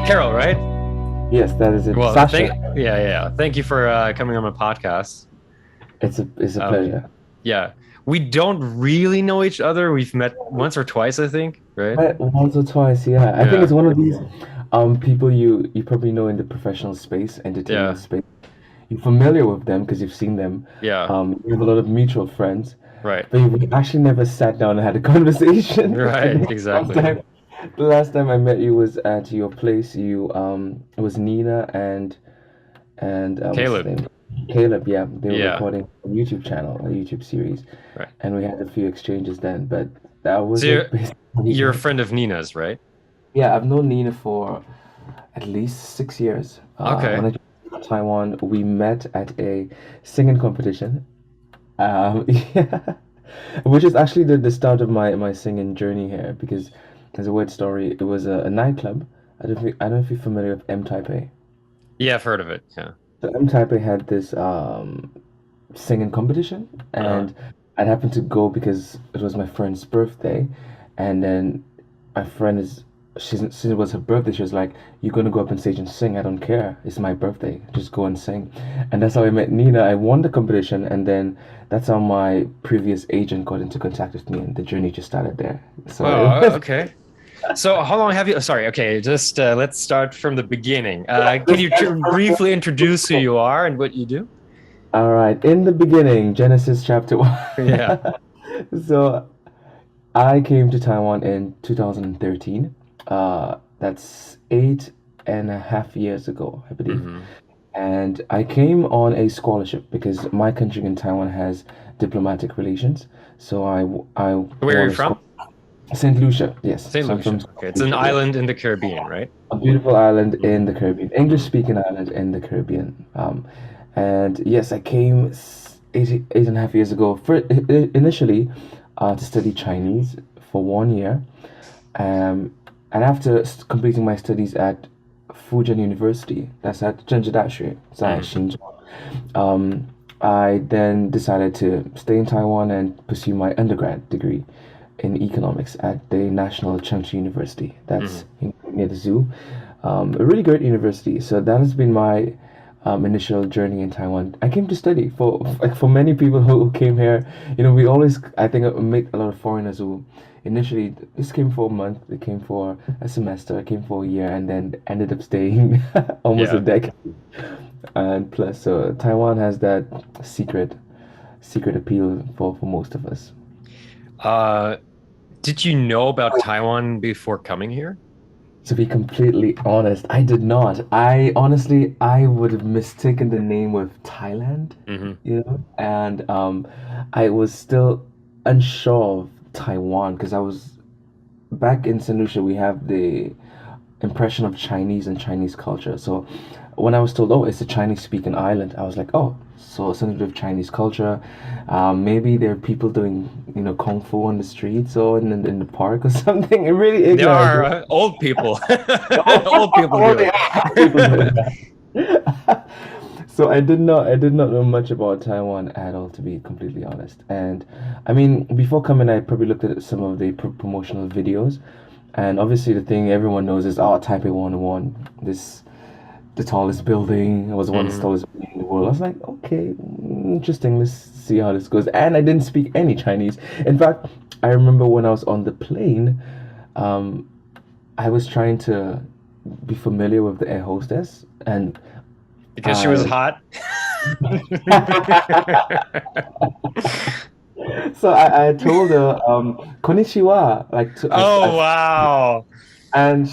Keril, right? Yes, that is it. Well, Sasha, yeah. Thank you for coming on my podcast. it's a Um, pleasure. yeah, we don't really know each other. We've met once or twice, I think, right? Met once or twice, yeah. I think it's Yeah, one of these people you probably know in the professional space, entertainment yeah, space. You're familiar with them because you've seen them. yeah. You have a lot of mutual friends, Right, but you've actually never sat down and had a conversation. I right, think exactly. the last time I met you was at your place. It was Nina and what's his Caleb. name? Caleb, yeah, they were Yeah, recording a YouTube channel, a YouTube series, right. and we had a few exchanges then, but that So was it you're a basically. friend of Nina's, right? Yeah, I've known Nina for at least 6 years. When Okay. I came to Taiwan, we met at a singing competition. Yeah, which is actually the start of my singing journey here because there's a weird story. It was a nightclub. I don't know if you're familiar with M Taipei. Yeah, I've heard of it. Yeah. So M Taipei had this singing competition, Uh-huh. and I happened to go because it was my friend's birthday, and then my friend is since it was her birthday, she was like, "You're gonna go up on stage and sing. I don't care. It's my birthday. Just go and sing." And that's how I met Nina. I won the competition, and then that's how my previous agent got into contact with me, and the journey just started there. So it Oh, was okay. So how long have you? Sorry, okay. Just let's start from the beginning. Can this. you briefly introduce who you are and what you do? All right. In the beginning, Genesis chapter 1. Yeah. So I came to Taiwan in 2013. That's 8.5 years ago, I believe. Hmm. And I came on a scholarship because my country in Taiwan has diplomatic relations. So I Where are won you a from? scholarship. Saint Lucia, yes. Saint So I'm from Lucia. Saint Okay, it's an Lucia, yes. island in the Caribbean, right? A beautiful island Hmm. in the Caribbean, Hmm. English-speaking island in the Caribbean. And yes, I came 8.5 years ago for initially to study Chinese for 1 year. Um, and after completing my studies at Fujian University, that's at Zhengzhou在 Hmm. 新疆, um, I then decided to stay in Taiwan and pursue my undergrad degree in economics at the National Chengchi University. Hmm. That's near the zoo. A really great university. So that has been my initial journey in Taiwan. I came to study for many people who came here. We always I think meet a lot of foreigners who initially just came for a month, they came for a semester, came for a year, and then ended up staying almost a Yeah. decade and plus. So Taiwan has that secret secret appeal for most of us. Uh, did you know about Taiwan before coming here? To be completely honest, I did not. I would have mistaken the name with Thailand, Hmm. and I was still unsure of Taiwan because I was back in Saint Lucia. We have the impression of Chinese and Chinese culture. So when I was told, oh, it's a Chinese speaking island, I was like, oh, so something to do with Chinese culture. Maybe there are people doing, kung fu on the streets or in the park or something. Really There ignorant. are old people. Old people Oh, do they it. are people doing that. So I did not know much about Taiwan at all, to be completely honest. And I mean, before coming, I probably looked at some of the promotional videos, and obviously the thing everyone knows is, oh, Taipei 101, this the tallest building. It was one of the Hmm. tallest building in the world. I was like, okay, interesting. Let's see how this goes. And I didn't speak any Chinese. In fact, I remember when I was on the plane, um, I was trying to be familiar with the air hostess, and Because she was I hot. so I told her konnichiwa, like Oh, wow. and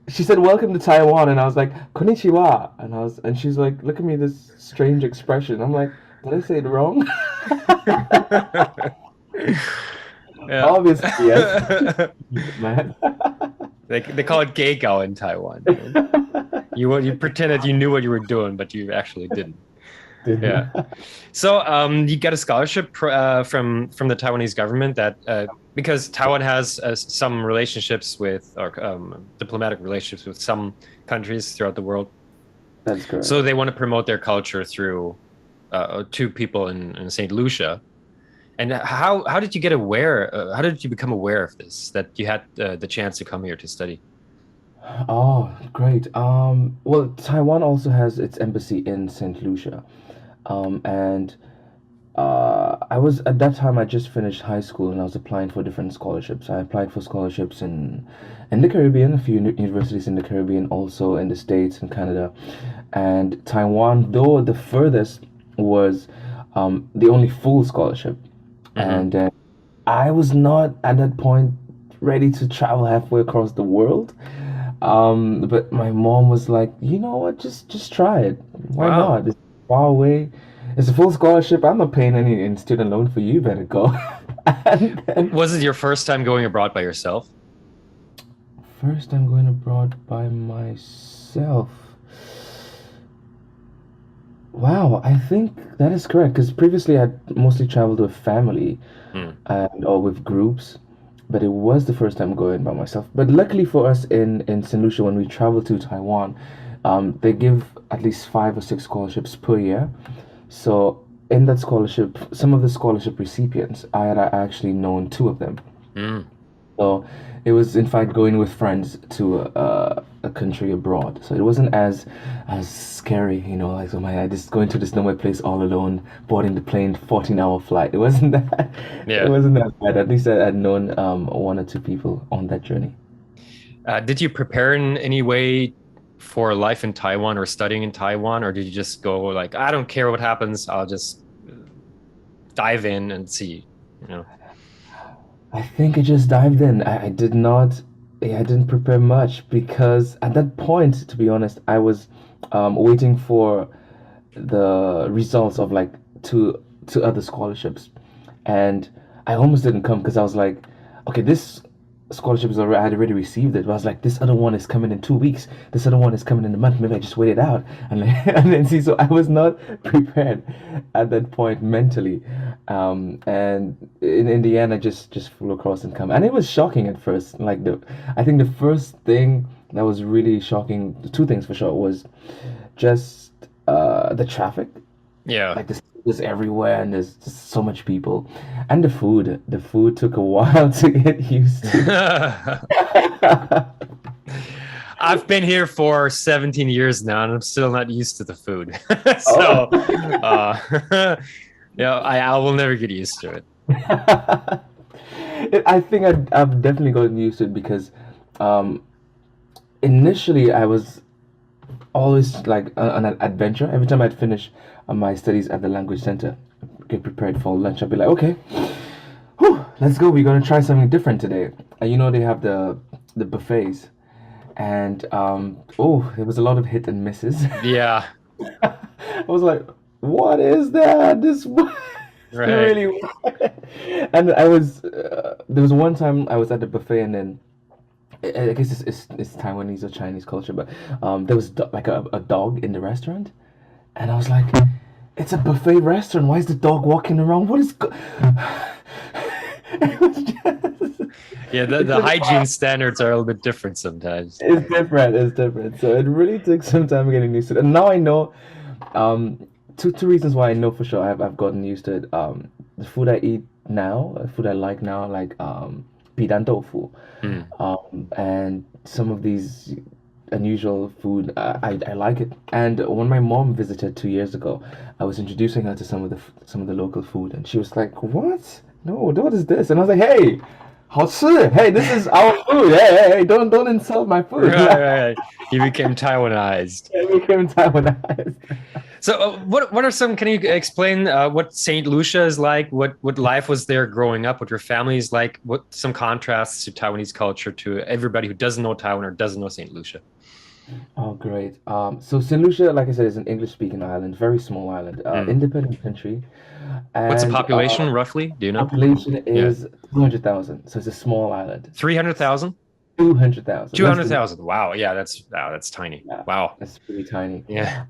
she said welcome to Taiwan, and I was like konnichiwa, and she's like, look at me, this strange expression. I'm like, did I say it wrong? Yeah. Obviously yes. Man. They call it Geigao in Taiwan. Right? You pretended you knew what you were doing, but you actually didn't. Yeah. Didn't. So you got a scholarship from the Taiwanese government that because Taiwan has some relationships with or diplomatic relationships with some countries throughout the world. That's So correct. they want to promote their culture through two people in Saint Lucia. And how did you get aware? How did you become aware of this? That you had the chance to come here to study? Oh, great. Well, Taiwan also has its embassy in Saint Lucia. And I was at that time I just finished high school and I was applying for different scholarships. I applied for scholarships in the Caribbean, a few universities in the Caribbean, also in the States and Canada. And Taiwan, though the furthest, was the only full scholarship. Hmm. And I was not at that point ready to travel halfway across the world. But my mom was like, you know what, just try it. Why Wow. not? It's far away. It's a full scholarship. I'm not paying any student loan for you. Better go. And then Was it your first time going abroad by yourself? first I'm going abroad by myself. Wow, I think that is correct because previously I'd mostly traveled with family Hmm. and or with groups, but it was the first time going by myself. But luckily for us in Saint Lucia, when we travel to Taiwan, they give at least 5 or 6 scholarships per year. So in that scholarship, some of the scholarship recipients, I had actually known 2 of them. Hmm. So it was in fact going with friends to a country abroad. So it wasn't as scary, like oh my, I just going to this nowhere place all alone, boarding the plane, 14-hour flight. It wasn't that. It Yeah. wasn't that bad. At least I'd known 1 or 2 people on that journey. Did you prepare in any way for life in Taiwan or studying in Taiwan, or did you just go like, I don't care what happens, I'll just dive in and see, you know? I think I just dived in. I did not. Yeah, I didn't prepare much because at that point, to be honest, I was waiting for the results of like two other scholarships, and I almost didn't come because I was like, okay, this scholarship is already I had already received it. But I was like, this other one is coming in 2 weeks. This other one is coming in a month. Maybe I just wait it out and then, and then see. So I was not prepared at that point mentally, and in the end, I just flew across and come, and it was shocking at first. I think the first thing that was really shocking, the 2 things for sure, was just the traffic. Yeah. Like there's everywhere, and there's just so much people, and the food. The food took a while to get used to. I've been here for 17 years now and I'm still not used to the food. So, Oh. yeah, I will never get used to it. I think I've definitely gotten used to it because um, initially I was always like on an adventure. Every time I'd finish my studies at the language center, get prepared for lunch, I'd be like, okay, whew, let's go. We're gonna try something different today. And they have the buffets, and oh, there was a lot of hit and misses. Yeah, I was like, what is that? This right. really weird. And there was one time I was at the buffet and then I guess it's Taiwanese or Chinese culture, but there was like a dog in the restaurant, and I was like, it's a buffet restaurant. Why is the dog walking around? What is it was just Yeah, it the took hygiene standards are a little bit different sometimes. it's different. It's different. So it really took some time getting used to it. And now I know, two reasons why I know for sure I've gotten used to it. The food I eat now, food I like now, like pidan tofu, Hmm. and some of these unusual food, I like it. And when my mom visited 2 years ago, I was introducing her to some of the local food, and she was like, "What? No, what is this?" And I was like, "Hey." 好吃. Hey, this is our food. Hey, don't insult my food. Right, right, right. He became Taiwanized. We came Taiwanese. So, what are some? Can you explain what Saint Lucia is like? What life was there growing up? What your family is like? What some contrasts to Taiwanese culture to everybody who doesn't know Taiwan or doesn't know Saint Lucia? Oh, great. So Saint Lucia, like I said, is an English-speaking island, very small island, Hmm. independent country, What's the and population roughly? Do you know? population Yeah, is 200,000. So it's a small island. 300,000, 200,000, two less hundred than thousand. Wow, yeah, that's tiny. yeah, Wow. that's pretty tiny. Yeah.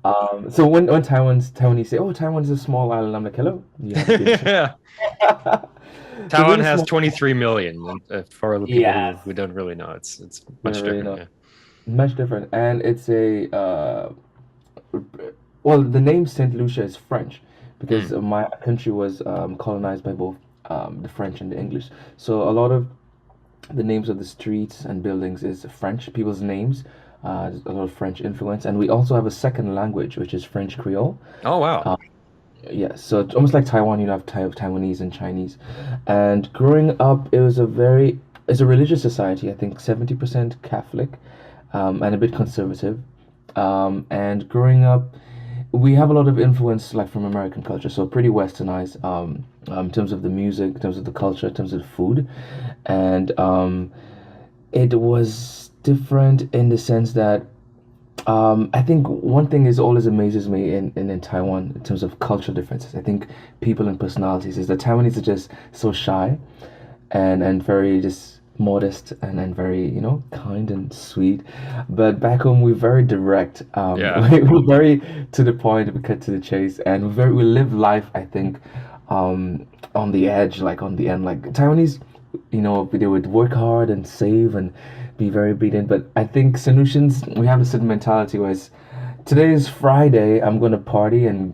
So when Taiwanese say, "Oh, Taiwan is a small island," I'm like, "Hello, you have been." Yeah. So Taiwan really has small. 23 million. For the people Yes, who don't really know, it's you're much really different. not Yeah. much different, and it's a well, the name Saint Lucia is French because Hmm. my country was colonized by both the French and the English. So a lot of the names of the streets and buildings is French, people's names. There's a lot of French influence, and we also have a second language, which is French Creole. Oh wow. Yeah, so it's almost like Taiwan, you have Taiwanese and Chinese. And growing up, it's a religious society, I think 70% Catholic, and a bit conservative. And growing up, we have a lot of influence like from American culture, so pretty westernized in terms of the music, in terms of the culture, in terms of the food. And it was different in the sense that I think one thing is always amazes me in Taiwan in terms of cultural differences. I think people and personalities is that Taiwanese are just so shy and very just modest and very, kind and sweet. But back home we're very direct. Yeah. We're very to the point, we cut to the chase, and we live life, I think, on the edge, like on the end. Like Taiwanese, they would work hard and save and be very obedient. But I think solutions, we have a certain mentality where it's, today is Friday, I'm gonna party and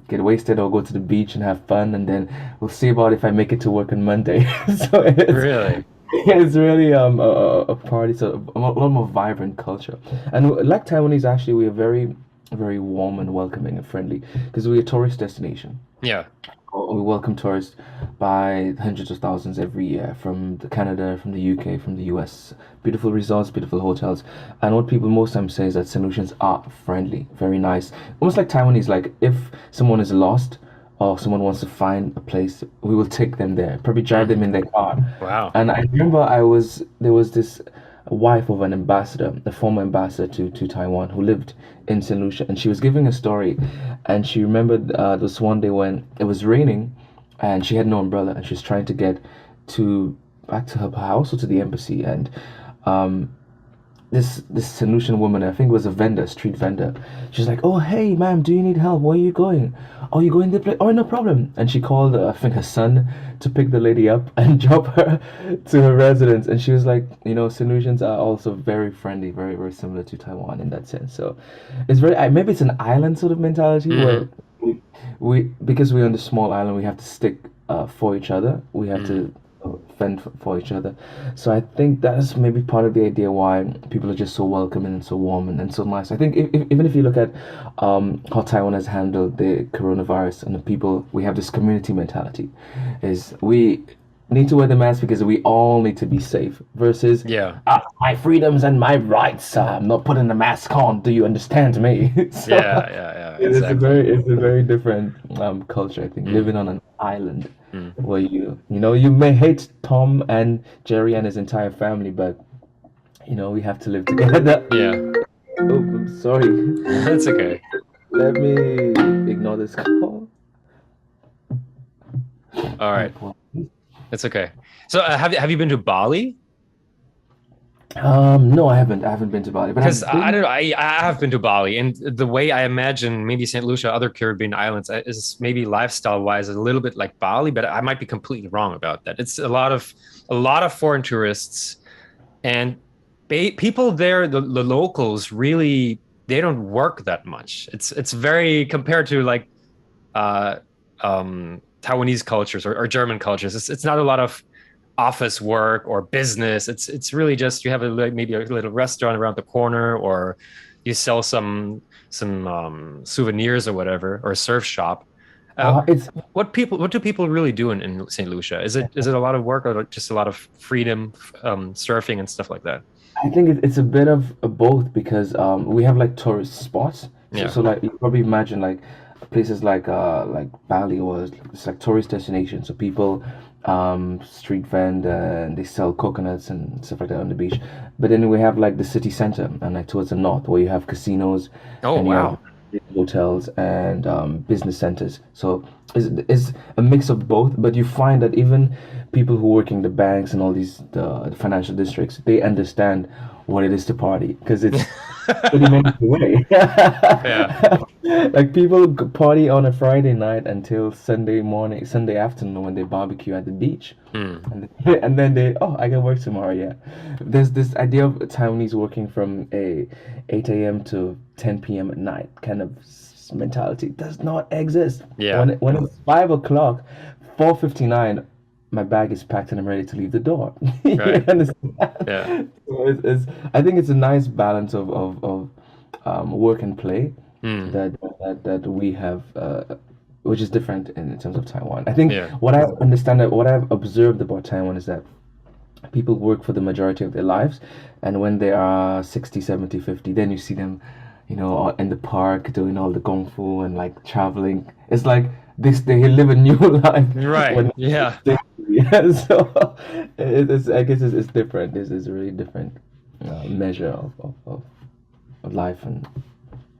get wasted or go to the beach and have fun, and then we'll see about if I make it to work on Monday. So Really? it's really a party, so a lot more vibrant culture. And like Taiwanese, actually, we are very very warm and welcoming and friendly because we're a tourist destination. Yeah. We welcome tourists by hundreds of thousands every year from Canada, from the UK, from the US. Beautiful resorts, beautiful hotels. And what people most times say is that St. Lucians are friendly, very nice. Almost like Taiwanese, like if someone is lost or someone wants to find a place, we will take them there, probably drive them in their car. Wow. And I remember there was this wife of an ambassador, a former ambassador to Taiwan, who lived in St. Lucia, and she was giving a story, and she remembered this one day when it was raining, and she had no umbrella, and she was trying to get to back to her house or to the embassy, and um, this Saint woman, I think it was a vendor, street vendor. She's like, "Oh, hey, ma'am, do you need help? Where are you going? Oh, you going to play? Oh, no problem." And she called, I think, her son to pick the lady up and drop her to her residence. And she was like, Saint Lucians are also very friendly, very, very similar to Taiwan in that sense. So it's very, maybe it's an island sort of mentality Hmm. where we because we're on the small island, we have to stick for each other. We have Hmm. to fend for each other. So I think that is maybe part of the idea why people are just so welcoming and so warm and so nice. I think even if you look at how Taiwan has handled the coronavirus and the people, we have this community mentality, is we need to wear the mask because we all need to be safe versus Yeah. my freedoms and my rights. I'm not putting the mask on. Do you understand me? So Yeah. Yeah. Yeah. it's a Exactly. very different culture, I think, Mm. living on an island Mm. where you may hate Tom and Jerry and his entire family, but we have to live together. Yeah. Oh, I'm sorry. That's okay. Let me ignore this call. All My right. apologies. That's okay. So have you been to Bali? No, I haven't. I haven't been to Bali, but Because I've I been. don't know. I have been to Bali, and the way I imagine maybe Saint Lucia, other Caribbean islands, is maybe lifestyle wise a little bit like Bali, but I might be completely wrong about that. It's a lot of foreign tourists, and people there, the locals really they don't work that much. It's very compared to like uh, Taiwanese cultures or German cultures. It's not a lot of office work or business. It's really just you have maybe a little restaurant around the corner, or you sell some souvenirs or whatever, or a surf shop. Uh, It's what do people really do in St. Lucia? Is it a lot of work or just a lot of freedom, surfing and stuff like that? I think it's a bit of both because we have like tourist spots. So Yeah. so like you probably imagine like places like Bali or it's like tourist destinations. So people street vend and they sell coconuts and stuff like that on the beach. But then we have like the city center and like towards the north where you have casinos Oh and you have wow. hotels and business centers. So it's a mix of both. But you find that even people who work in the banks and all the financial districts, they understand what it is to party because it's 30 minutes away. Yeah. Like people party on a Friday night until Sunday morning, Sunday afternoon when they barbecue at the beach. Hmm. And then oh, I can work tomorrow, yeah. There's this idea of Taiwanese working from a 8 a.m. to 10 p.m. at night kind of mentality does not exist. Yeah. When it's 5 o'clock, 4:59, my bag is packed and I'm ready to leave the door. You Right. Yeah. understand? So I think it's a nice balance of work and play Hmm. that we have, which is different in terms of Taiwan. I think Yeah. what I've observed about Taiwan is that people work for the majority of their lives, and when they are 60, 70, 50, then you see them, in the park doing all the kung fu and like traveling. It's like this they live a new life Right. when Yeah. yeah, so it's I guess it's different. It's a really different measure of life and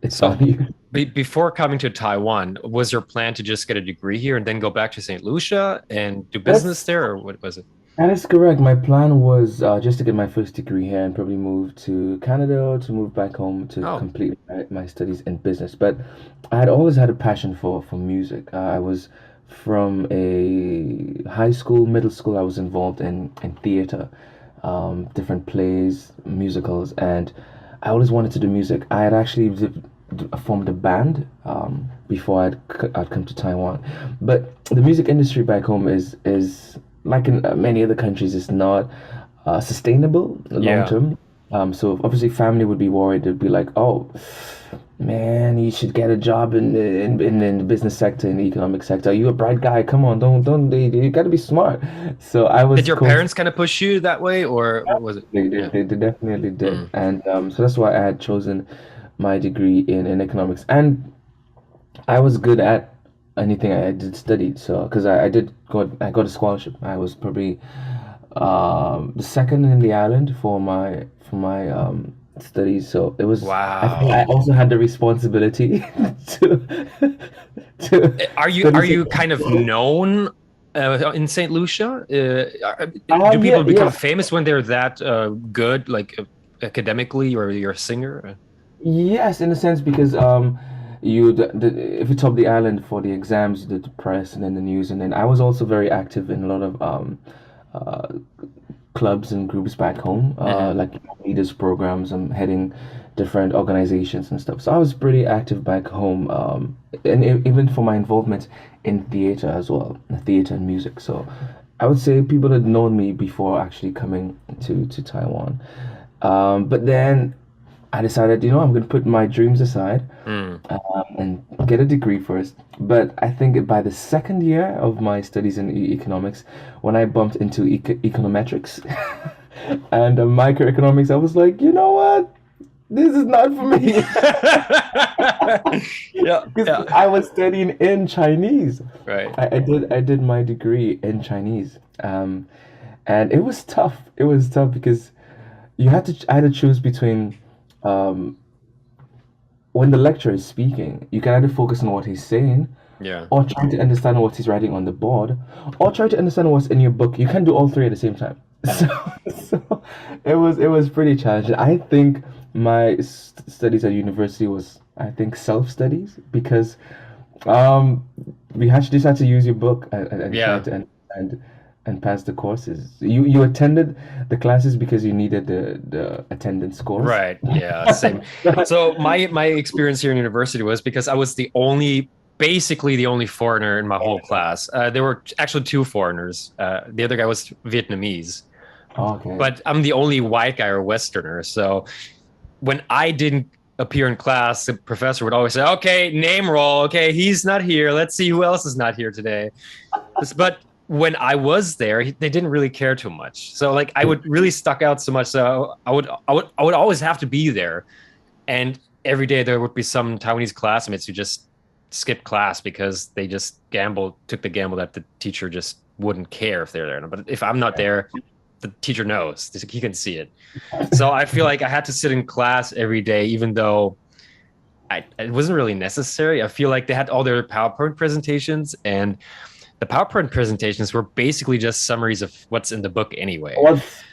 its So value. before coming to Taiwan, was your plan to just get a degree here and then go back to Saint Lucia and do business That's there, or what was it? That is correct. My plan was just to get my first degree here and probably move to Canada or to move back home to Oh, complete my studies in business. But I had always had a passion for music. I was from a high school, middle school, I was involved in theater, different plays, musicals, and I always wanted to do music. I had actually formed a band before I'd come to Taiwan. But the music industry back home is like in many other countries, it's not sustainable long yeah. term. So obviously, family would be worried. They'd be like, "Oh, man, you should get a job in the business sector, in the economic sector. You're a bright guy. Come on, don't you got to be smart." So I Did was your coached. parents kind of push you that way, or what was it? Yeah. They definitely did, Mm. and so that's why I had chosen my degree in economics, and I was good at anything I did study. So because I got a scholarship. I was probably the second in the island for my studies. So it was. I think I Wow. also had the responsibility to to Are study. you kind of known in Saint Lucia? Do Yeah, people become yeah. famous when they're that good, like academically, or you're a singer? Yes, in a sense, because if you top the island for the exams, the press, and then the news, and then I was also very active in a lot of uh, clubs and groups back home, Hmm. like leaders programs. I'm heading different organizations and stuff. So I was pretty active back home, and even for my involvement in theater as well, theater and music. So I would say people had known me before actually coming to Taiwan. But then I decided, I'm going to put my dreams aside Mm. and get a degree first. But I think by the second year of my studies in economics, when I bumped into econometrics and microeconomics, I was like, you know what? This is not for me. Yeah, Because yeah, I was studying in Chinese. right. I did my degree in Chinese. And it was tough. It was tough because I had to choose between um, when the lecturer is speaking, you can either focus on what he's saying, Yeah. or try to understand what he's writing on the board, or try to understand what's in your book. You can do all three at the same time. So, so it was pretty challenging. I think my studies at university was, I think, self studies because um just had to use your book and try Yeah. to and pass the courses. You attended the classes because you needed the attendance scores. Right. Yeah. Same. So my experience here in university was because I was basically the only foreigner in my whole class. There were actually two foreigners. The other guy was Vietnamese, Okay. but I'm the only white guy or Westerner. So when I didn't appear in class, the professor would always say, "Okay, name roll. Okay, he's not here. Let's see who else is not here today." But when I was there, they didn't really care too much. So like I would really stuck out so much. So I would always have to be there. And every day there would be some Taiwanese classmates who just skipped class because they just took the gamble that the teacher just wouldn't care if they're there. But if I'm not there, the teacher knows. He can see it. So I feel like I had to sit in class every day, even though it wasn't really necessary. I feel like they had all their PowerPoint presentations, and the PowerPoint presentations were basically just summaries of what's in the book anyway,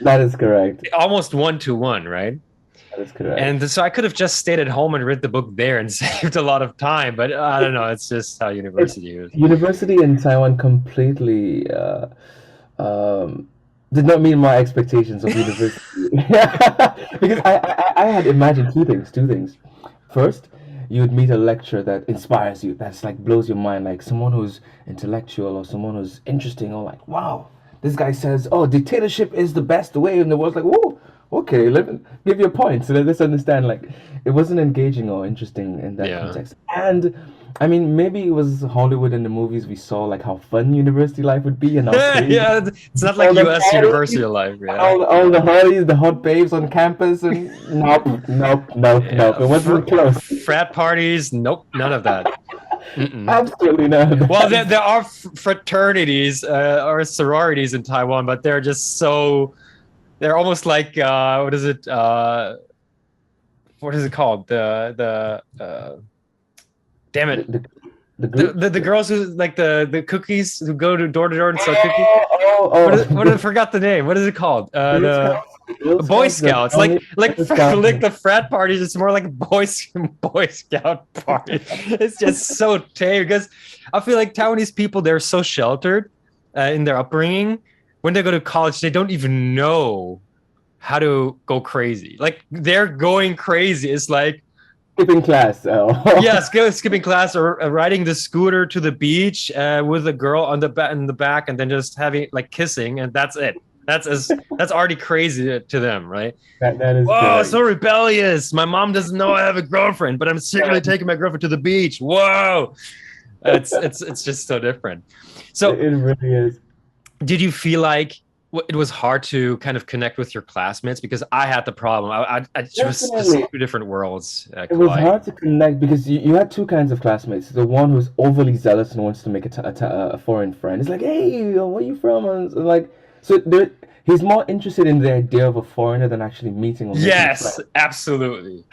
That is correct. almost one to one, right? That is correct. And so I could have just stayed at home and read the book there and saved a lot of time, but I don't know. It's just how It's university is. university in Taiwan completely um, did not meet my expectations of university. Because I had imagined two things. First, you would meet a lecturer that inspires you, that's like blows your mind, like someone who's intellectual or someone who's interesting, or like, wow, this guy says, "Oh, dictatorship is the best way," and the world's like, "Whoa, okay, let me give you a point." So let us understand. Like, it wasn't engaging or interesting in that Yeah. context. And I mean, maybe it was Hollywood and the movies we saw, like how fun university life would be and how crazy Yeah, it's not like all the US parties, university life, yeah. all the hotties, the hot babes on campus, and nope, nope, nope, nope. Yeah, It wasn't close. frat parties, nope, none of that. Mm-mm. Absolutely none of Well, that. there are fraternities or sororities in Taiwan, but they're just so they're almost like what is it? What is it called? Damn The, it, the, the groups. the girls who like the cookies who go to door and sell cookies. What is, I Oh. forgot the name. What is it called? Girl The Scouts, Girl Boy Scouts, the Scouts, brownie, like Girl Scouts. like the frat parties. It's more like a Boy Scout party. It's just so tame because I feel like Taiwanese people they're so sheltered in their upbringing. When they go to college, they don't even know how to go crazy. Like they're going crazy. It's like Skipping class. Oh. yes, go skipping class or riding the scooter to the beach with a girl on the in the back, and then just having like kissing, and that's it. That's already crazy to them, right? That is Whoa, correct. so rebellious. My mom doesn't know I have a girlfriend, but I'm secretly taking my girlfriend to the beach. Whoa. It's just so different. So It really is. did you feel like it was hard to kind of connect with your classmates? Because I had the problem. I was just Definitely. two different worlds It was colliding. hard to connect because you had two kinds of classmates. The one who's overly zealous and wants to make a foreign friend. It's like, hey, where are you from? And like, so there, he's more interested in the idea of a foreigner than actually meeting or making a friend. Yes, absolutely.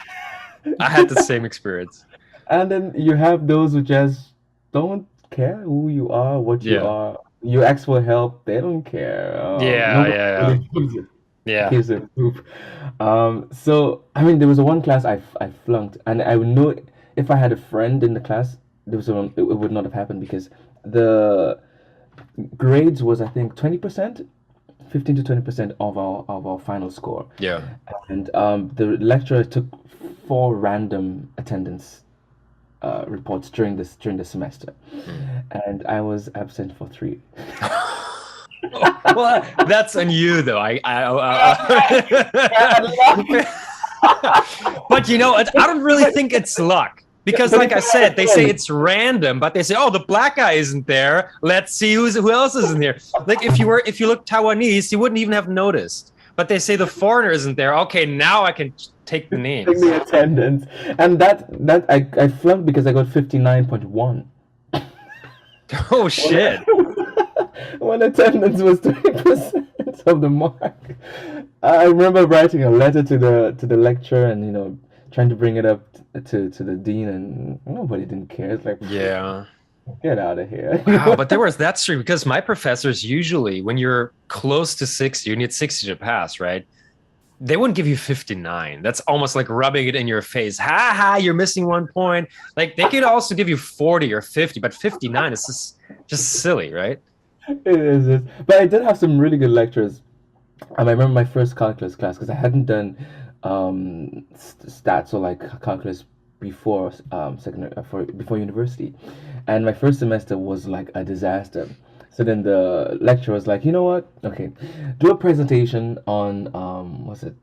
I had the same experience. And then you have those who just don't care who you are, what you Yeah. are. You ask for help, they don't care. Yeah, Nobody yeah, really yeah. gives a poop. So I mean, there was one class I flunked, and I would know if I had a friend in the class, there was it would not have happened because the grades was I think 20%, 15 to 20% of our final score, Yeah. and the lecturer took four random attendance reports during the semester, Hmm. and I was absent for three. Well, that's on you though. But you know, I don't really think it's luck because, But like if I I had a said, they say friend, it's random, but they say, "Oh, the black guy isn't there. Let's see who else isn't here." Like if you look Taiwanese, you wouldn't even have noticed. But they say the foreigner isn't there. Okay, now I can take the take names. the attendance, and that I flunked because I got 59.1. Oh When, shit! when attendance was 20% of the mark. I remember writing a letter to the lecturer and trying to bring it up to the dean, and nobody didn't care. It's like, Yeah. get out of here. Wow, but there was that streak because my professors usually, when you're close to 60, you need 60 to pass, right? They wouldn't give you 59. That's almost like rubbing it in your face. Ha ha, you're missing 1 point. Like they could also give you 40 or 50, but 59 is just silly, right? It is, but I did have some really good lecturers. I remember my first calculus class because I hadn't done stats or like calculus before secondary before university, and my first semester was like a disaster. So then the lecturer was like, you know what? Okay, do a presentation on what's it,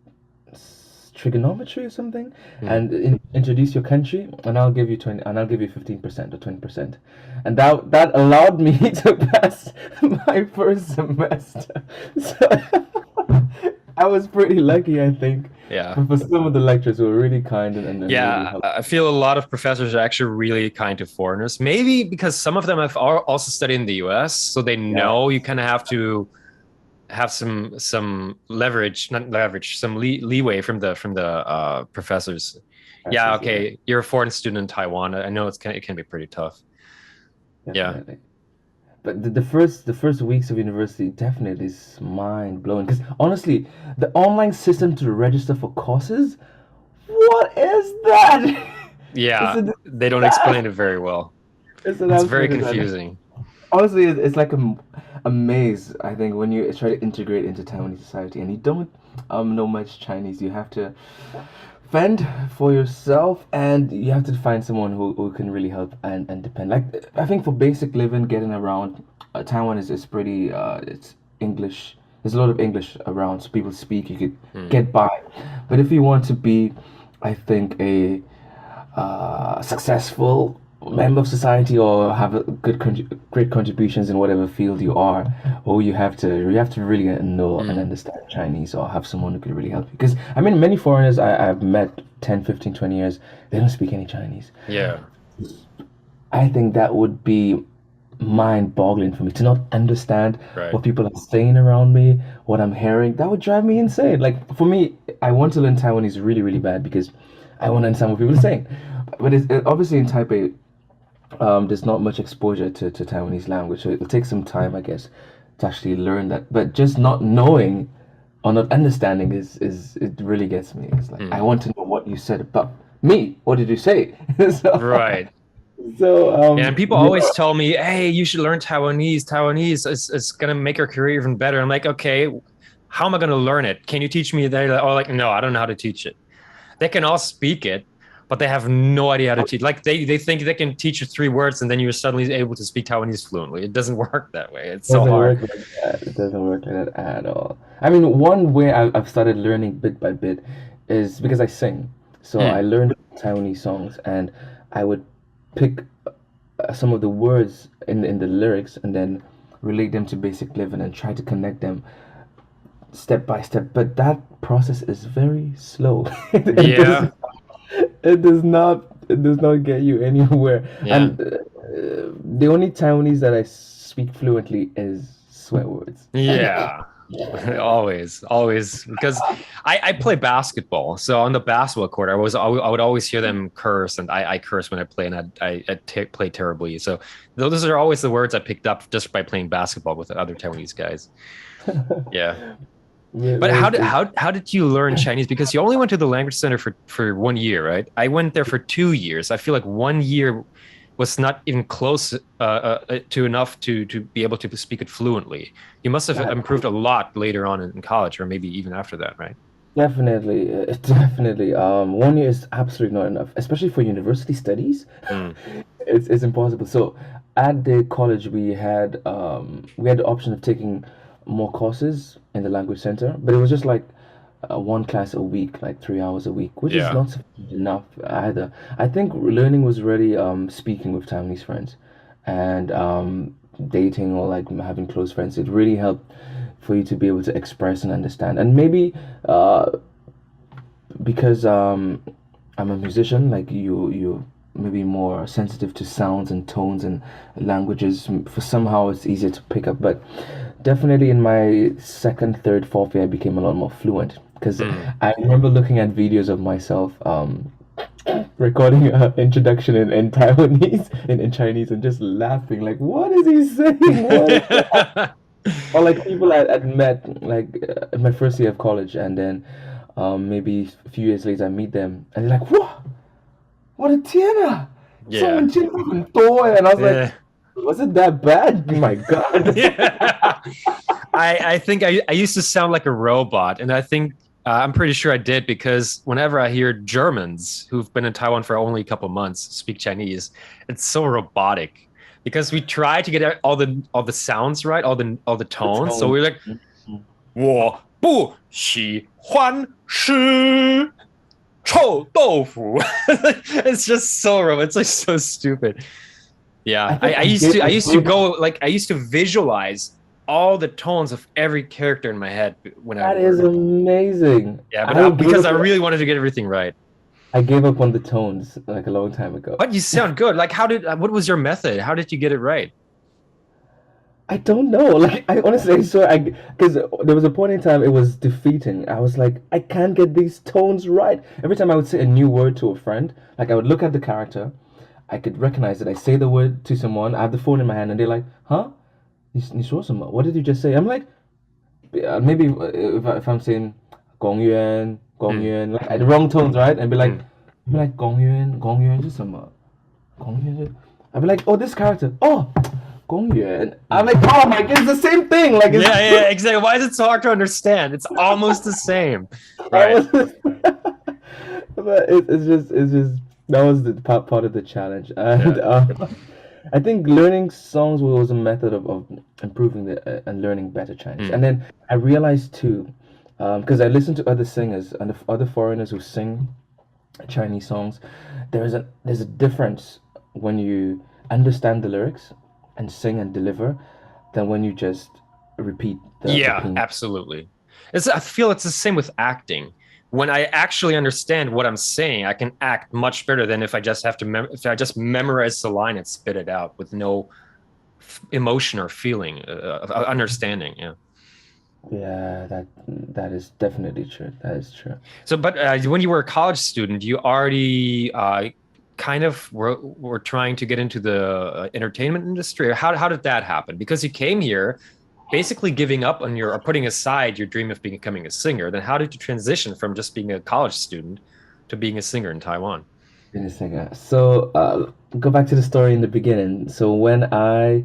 trigonometry or something, Hmm. and introduce your country, and I'll give you 20, and I'll give you 15% or 20%, and that allowed me to pass my first semester. So I was pretty lucky, I think. Yeah. But for some of the lecturers who were really kind and really Yeah, helpful. I feel a lot of professors are actually really kind to foreigners. Maybe because some of them have also studied in the US, so they Yeah, know you kind of have to have some leverage, not leverage, some leeway from the professors. Yeah, professors, yeah, okay, you're a foreign student in Taiwan. I know it can be pretty tough. Yeah. definitely. But the first weeks of university definitely is mind blowing. Because honestly, the online system to register for courses, what is that? It's Yeah, a they don't disaster. explain it very well. It's an It's absolute very disaster. confusing. Honestly, it's like a maze. I think when you try to integrate into Taiwanese society and you don't know much Chinese, you have to fend for yourself, and you have to find someone who can really help and depend. Like I think for basic living, getting around, Taiwan is pretty. English. There's a lot of English around, so people speak. You could Mm. get by. But if you want to be, I think, a successful member of society or have a great contributions in whatever field you are, or you have to really know and Mm. understand Chinese or have someone who could really help you. Because I mean, many foreigners I've met 10, 15, 20 years, they don't speak any Chinese. Yeah. I think that would be mind-boggling for me to not understand Right. what people are saying around me, what I'm hearing. That would drive me insane. Like for me, I want to learn Taiwanese really, really bad because I want to understand what people are saying. But obviously in Taipei, there's not much exposure to Taiwanese language, so it'll take some time, I guess, to actually learn that. But just not knowing or not understanding is it really gets me. It's like I Mm. want to know what you said about me. What did you say? so, Right. so Yeah, and people yeah. always tell me, "Hey, you should learn Taiwanese. Taiwanese is gonna make your career even better." I'm like, okay, how am I gonna learn it? Can you teach me? They're like, oh, like, no, I don't know how to teach it. They can all speak it, but they have no idea how to teach. Like they think they can teach you 3 words and then you're suddenly able to speak Taiwanese fluently. It doesn't work that way. It's so Doesn't hard. work like that. It doesn't work like that at all. I mean, one way I've started learning bit by bit is because I sing. So I Mm, learned Taiwanese songs and I would pick some of the words in the lyrics and then relate them to basic living and try to connect them step by step. But that process is very slow. yeah, It does not get you anywhere. yeah, And the only Taiwanese that I speak fluently is swear words. yeah. Always, always, because I play basketball. So on the basketball court, I would always hear them curse, and I curse when I play, and play terribly. So those are always the words I picked up just by playing basketball with the other Taiwanese guys. Yeah. But It's, it's, how did you learn Chinese? Because you only went to the language center for 1 year, right? I went there for 2 years. I feel like 1 year was not even close to enough to be able to speak it fluently. You must have that improved a lot later on in college, or maybe even after that, right? definitely, definitely. 1 year is absolutely not enough, especially for university studies. Mm, It's impossible. So at the college we had the option of taking more courses in the language center, but it was just like one class a week, like 3 hours a week, which is yeah. not sufficient enough either. I think learning was really speaking with Taiwanese friends and dating or like having close friends. It really helped for you to be able to express and understand. And maybe because I'm a musician, like you maybe more sensitive to sounds and tones and languages. For somehow it's easier to pick up, but definitely in my second, third, fourth year, I became a lot more fluent because Mm. I remember looking at videos of myself recording an introduction in Taiwanese in Chinese and just laughing like, what is he saying? What is that? Or like people I'd met like in my first year of college, and then maybe a few years later I meet them, and they're like, "What? 我的天啊，中文 Yeah. 进步很多 and I was like, Yeah. was it that bad? My God. Yeah. I think I used to sound like a robot, and I think I'm pretty sure I did because whenever I hear Germans who've been in Taiwan for only a couple months speak Chinese, it's so robotic because we try to get all the sounds right, all the The tones. So tone. we're like, Mhm. 我不喜欢吃臭豆腐. It's just so it's like so stupid. I Yeah, think I used to go like I used to visualize all the tones of every character in my head when I that is worked. amazing. Yeah, but I gave because up. I really wanted to get everything right. I gave up on the tones like a long time ago. But you sound good. Like, what was your method? How did you get it right? I don't know. Like I honestly, so because there was a point in time it was defeating. I was like, I can't get these tones right. Every time I would say a new word to a friend, like I would look at the character, I could recognize it. I say the word to someone. I have the phone in my hand, and they're like, "Huh? 你说什么? What did you just say?" I'm like, maybe if I'm saying 公园, Mm, 公园, like the wrong tones, right? And mm. be like 公园是什么? 公园是 I'd be like, oh, this character. Oh, 公园. I'm like, oh my god, it's the same thing. Like it's Yeah, yeah, exactly. Why is it so hard to understand? It's almost the same. I Right. was but it's just that was the part of the challenge. And Yeah. I think learning songs was a method of improving and learning better Chinese. Mm. And then I realized too, because I listened to other singers and other foreigners who sing Chinese songs, there's a difference when you understand the lyrics and sing and deliver than when you just repeat the Yeah, pinyin. absolutely. I feel it's the same with acting. When I actually understand what I'm saying, I can act much better than if I just have to if I just memorize the line and spit it out with no emotion or feeling, understanding. Yeah. Yeah, that is definitely true. That is true. So, but when you were a college student, you already kind of were trying to get into the entertainment industry. Or how did that happen? Because you came here basically giving up on your or putting aside your dream of becoming a singer. Then how did you transition from just being a college student to being a singer in Taiwan? Wait a second. So, go back to the story in the beginning. So when I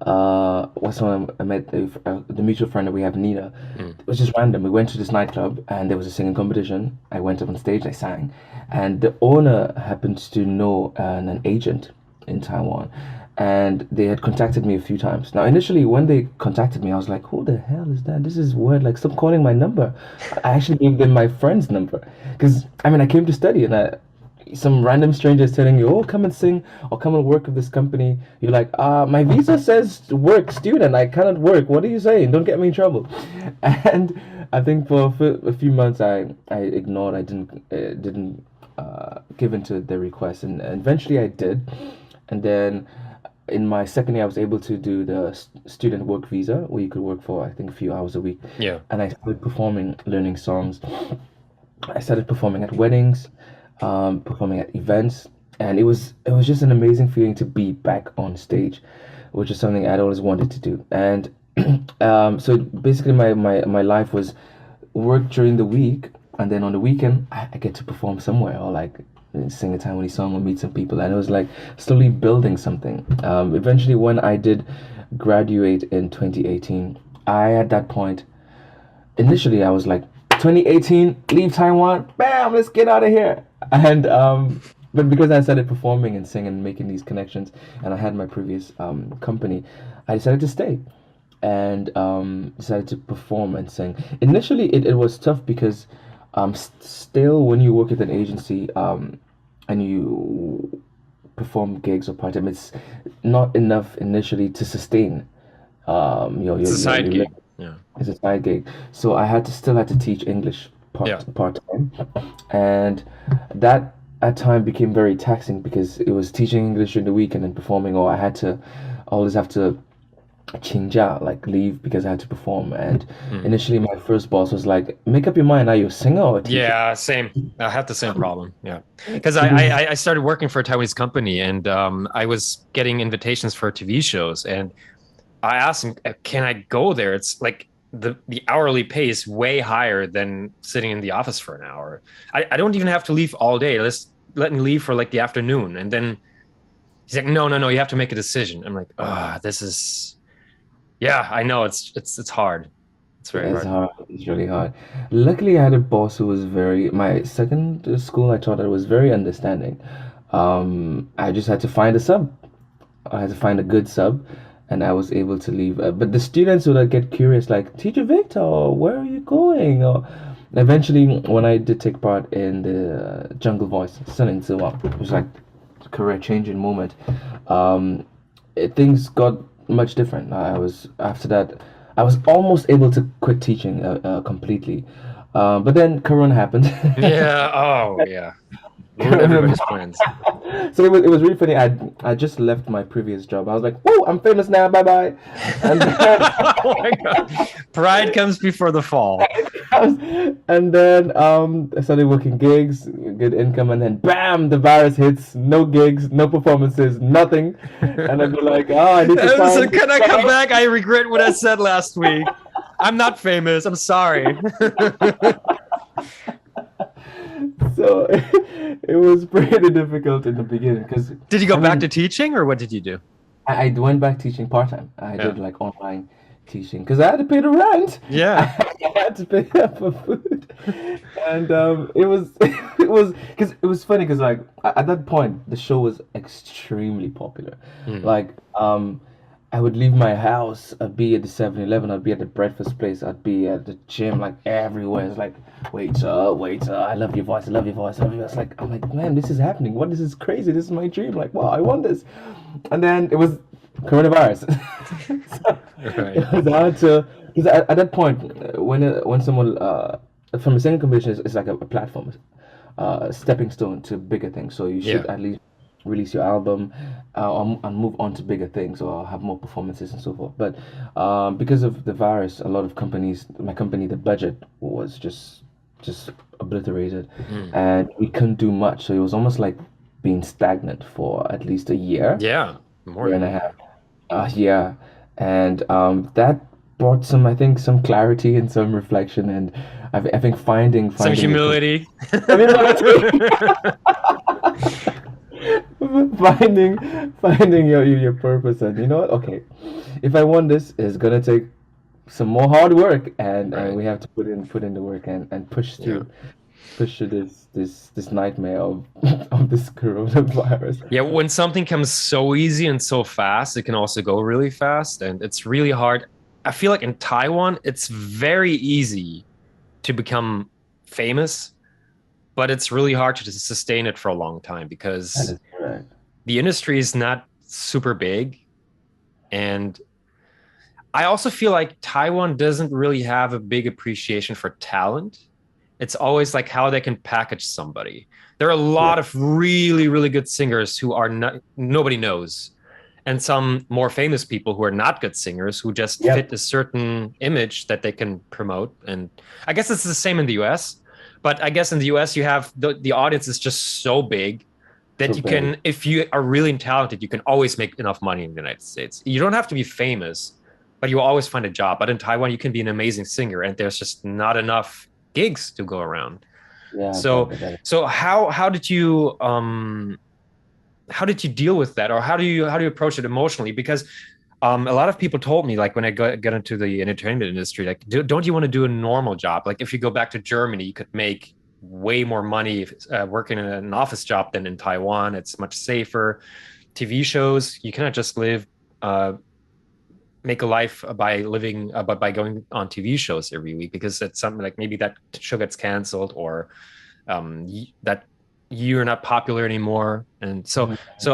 was when I met the mutual friend that we have, Nina. Mm. It was just random. We went to this nightclub and there was a singing competition. I went up on stage, I sang, and the owner happened to know an agent in Taiwan, and they had contacted me a few times. Now, initially, when they contacted me, I was like, "Who the hell is that? This is weird. Like, stop calling my number." I actually gave them my friend's number because I mean, I came to study and some random stranger is telling you, "Oh, come and sing or come and work with this company." You're like, my visa says work student. I cannot work. What are you saying? Don't get me in trouble." And I think for a few months, I ignored. I didn't give into their request, and eventually I did. And then in my second year, I was able to do the student work visa, where you could work for I think a few hours a week, Yeah. and I started performing, learning songs. I started performing at weddings, performing at events, and it was just an amazing feeling to be back on stage, which is something I'd always wanted to do. And so basically, my life was work during the week, and then on the weekend, I get to perform somewhere or like sing a Taiwanese song or meet some people, and it was like slowly building something. Eventually, when I did graduate in 2018, I at that point initially I was like 2018 leave Taiwan, bam, let's get out of here. And but because I started performing and singing and making these connections, and I had my previous company, I decided to stay and decided to perform and sing. Initially it was tough because still when you work at an agency and you perform gigs or part-time, it's not enough initially to sustain It's a side your gig. Yeah. as a side gig. So I had to still had to teach English Yeah. part time, and that at time became very taxing because it was teaching English during the week and then performing, or I had to always have to change out, like leave because I had to perform. And Mm. initially, my first boss was like, "Make up your mind, are you a singer or a teacher?" Yeah, same. I have the same problem. Yeah, because Because I started working for a Taiwanese company and I was getting invitations for TV shows and I asked him, "Can I go there?" It's like the hourly pay is way higher than sitting in the office for an hour. I don't even have to leave all day. Let me leave for like the afternoon, and then he's like, "No, no, no, you have to make a decision." I'm like, "Ah, this is yeah, I know it's hard. It's very it's hard." hard. It's really hard. Luckily, I had a boss who was very. My second school I taught at was very understanding. I just had to find a sub. I had to find a good sub, and I was able to leave. But the students would get curious, like, "Teacher Victor, where are you going?" Or eventually, when I did take part in the Jungle Voice, Sun it was like a career changing moment. Um, things got much different. I was after that, I was almost able to quit teaching completely, but then Corona happened. Yeah. Oh, yeah. Ruined Corona everybody's plans. so it was really funny. I just left my previous job. I was like, "Whoa, I'm famous now. Bye bye." And Oh my God. Pride comes before the fall. I started working gigs, good income, and then bam, the virus hits. No gigs, no performances, nothing. And I'd be like, "Oh, I need to So find can this I come job." back? I regret what I said last week. I'm not famous. I'm sorry. So it was pretty difficult in the beginning because Did you go I back mean to teaching or what did you do? I went back teaching part time. I Yeah. did like online teaching because I had to pay the rent. Yeah. I had to pay for food, and it was it was funny because like at that point the show was extremely popular. Mm. Like I would leave my house, I'd be at the 7-Eleven, I'd be at the breakfast place, I'd be at the gym, like everywhere. It's like, waiter, waiter, I love your voice, I love your voice, I love your voice. Like, I'm like, man, this is happening. What? This is crazy. This is my dream. Like, wow, I want this. And then it was coronavirus. So Right. it was hard to, because at that point, when someone from a singing competition is like a platform, a stepping stone to bigger things. So you should Yeah. at least release your album and move on to bigger things or have more performances and so forth. But because of the virus, a lot of companies, my company, the budget was just obliterated, Mm. and we couldn't do much. So it was almost like being stagnant for at least a Yeah. More year than and a that. half. Yeah, and that brought some, I think, some clarity and some reflection, and I think Some finding your humility. community, finding your purpose, and you know what? Okay, if I want this, it's gonna take some more hard work, and Right. we have to put in the work and Yeah. push through this nightmare of of this coronavirus. Yeah, when something comes so easy and so fast, it can also go really fast, and it's really hard. I feel like in Taiwan, it's very easy to become famous, but it's really hard to sustain it for a long time That because is correct. the industry is not super big. And I also feel like Taiwan doesn't really have a big appreciation for talent. It's always like how they can package somebody. There are a Yeah. lot of really, really good singers who are not, nobody knows, and some more famous people who are not good singers who just Yep. fit a certain image that they can promote. And I guess it's the same in the US, but I guess in the US you have the audience is just so big So that you big. can, if you are really talented, you can always make enough money in the United States. You don't have to be famous, but you will always find a job. But in Taiwan, you can be an amazing singer, and there's just not enough gigs to go around. Yeah, So that so how did you deal with that, or how do you approach it emotionally? Because a lot of people told me, like when I get into the entertainment industry, like don't you want to do a normal job? Like if you go back to Germany, you could make way more money working in an office job than in Taiwan. It's much safer. TV shows, you cannot just live uh, make a life by living but by going on TV shows every week because it's something like maybe that show gets canceled or that you're not popular anymore. And so Mhm. so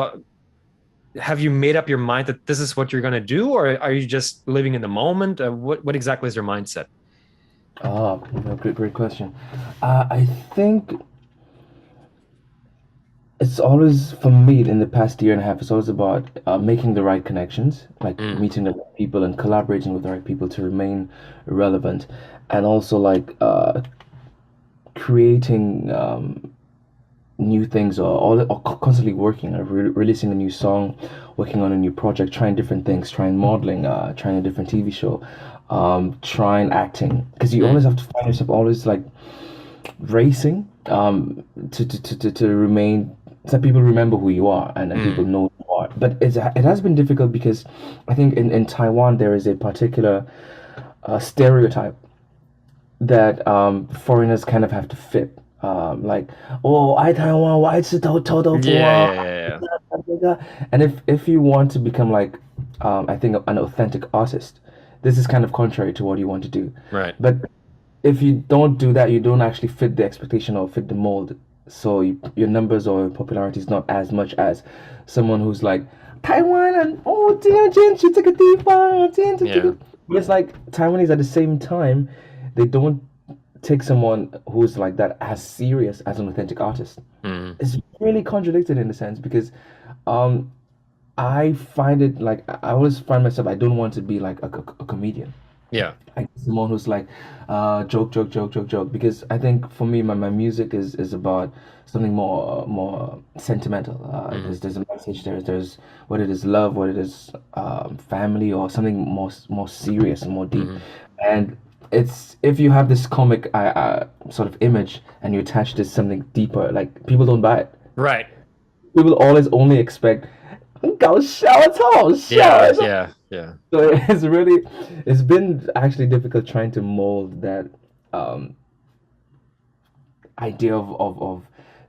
have you made up your mind that this is what you're going to do, or are you just living in the moment? What exactly is your mindset? Oh, great question. I think it's always for me in the past year and a half. It's always about making the right connections, like Mm, meeting the right people and collaborating with the right people to remain relevant, and also like creating new things or constantly working releasing a new song, working on a new project, trying different things, trying modeling, trying a different TV show, trying acting, because you always mm, have to find yourself always like racing to remain, so people remember who you are, and people mm, know who you are. But it has been difficult because I think in Taiwan there is a particular stereotype that foreigners kind of have to fit. Like, oh, I Taiwan, 我爱吃臭豆腐 yeah, yeah, yeah, and if you want to become like, I think an authentic artist, this is kind of contrary to what you want to do. yeah. Right. But if you don't do that, you don't actually fit the expectation or fit the mold. So your numbers or popularity is not as much as someone who's like Taiwan and oh, 这个地方，这个地方。Yeah. But it's like Taiwanese at the same time, they don't take someone who's like that as serious as an authentic artist. Mm, It's really contradicted in a sense because um, I find it like I always find myself I don't want to be like a comedian. yeah. Like someone who's like joke because I think for me my music is about something more sentimental. Mm, There's a message there's whether it is love, whether it is family or something more serious and more deep. mm. And it's if you have this comic sort of image and you attach this something deeper, like people don't buy it. Right. People always only expect 很搞笑，超好笑。Yeah, yeah, yeah. So it's really, it's been actually difficult trying to mold that um, idea of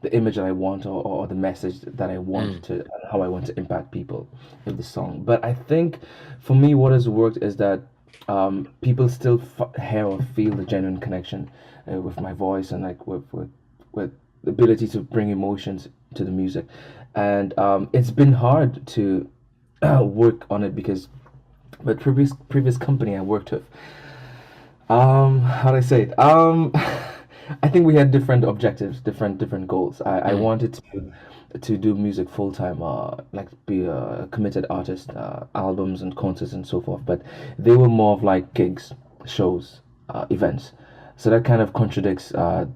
the image that I want or the message that I want Mm, to, how I want to impact people with the song. But I think for me, what has worked is that people still hear or feel the genuine connection with my voice and like with the ability to bring emotions to the music. And it's been hard to work on it because the previous company I worked with, how do I say it? I think we had different objectives, different goals. I mm, wanted to do music full time, like be a committed artist, albums and concerts and so forth. But they were more of like gigs, shows, events. So that kind of contradicts the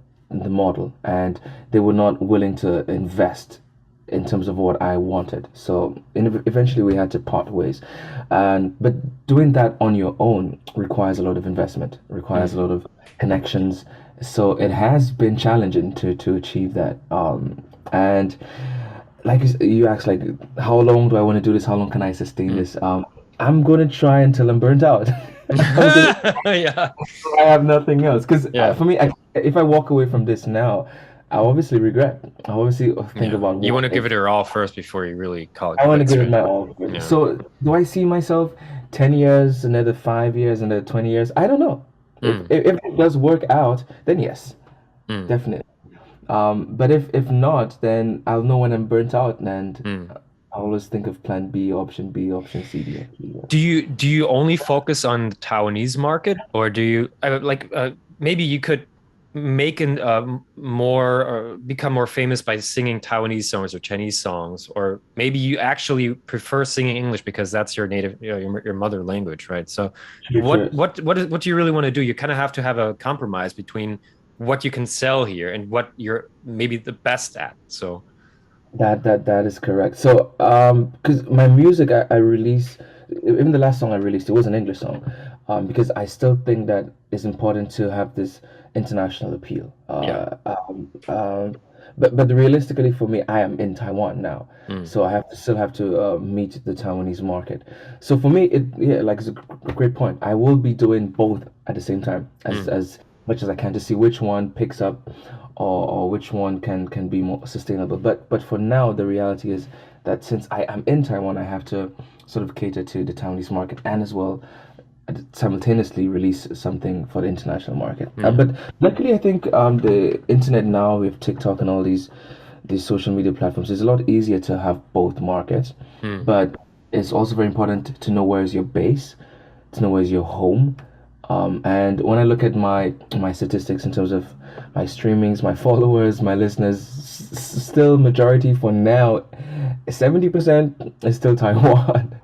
model, and they were not willing to invest in terms of what I wanted. So eventually we had to part ways. And but doing that on your own requires a lot of investment, requires a mm. lot of connections. So it has been challenging to achieve that. And like you asked, like how long do I want to do this? How long can I sustain Mm. this? I'm gonna try until I'm burnt out. I'm gonna Yeah, I have nothing else. Because yeah, for me, if I walk away from this now, I obviously regret. I obviously think yeah. about You what want to give if. it your all first before you really call it I want to quits, give it right? my all. Yeah. So do I see myself 10 years, another 5 years, another 20 years? I don't know. Mm, If it does work out, then yes, mm, definitely. But if not, then I'll know when I'm burnt out, and mm. I always think of plan B, option C, D, option E. Do you only focus on the Taiwanese market, or do you maybe you could make an more or become more famous by singing Taiwanese songs or Chinese songs, or maybe you actually prefer singing English because that's your native, your mother language, right? So, True, true. what do you really want to do? You kind of have to have a compromise between what you can sell here and what you're maybe the best at. So, That is correct. So, because my music I release, even the last song I released, it was an English song, because I still think that it's important to have this international appeal. yeah. But realistically for me, I am in Taiwan now, Mm, so I have to still have to meet the Taiwanese market. So for me, it yeah, like it's a great point. I will be doing both at the same time mm, as much as I can to see which one picks up or which one can be more sustainable. But for now, the reality is that since I am in Taiwan, I have to sort of cater to the Taiwanese market and as well simultaneously release something for the international market. mm, But luckily, I think the internet now with TikTok and all these social media platforms, it's a lot easier to have both markets. mm. But it's also very important to know where is your base, to know where is your home. And when I look at my statistics in terms of my streamings, my followers, my listeners, still majority for now, 70% is still Taiwan.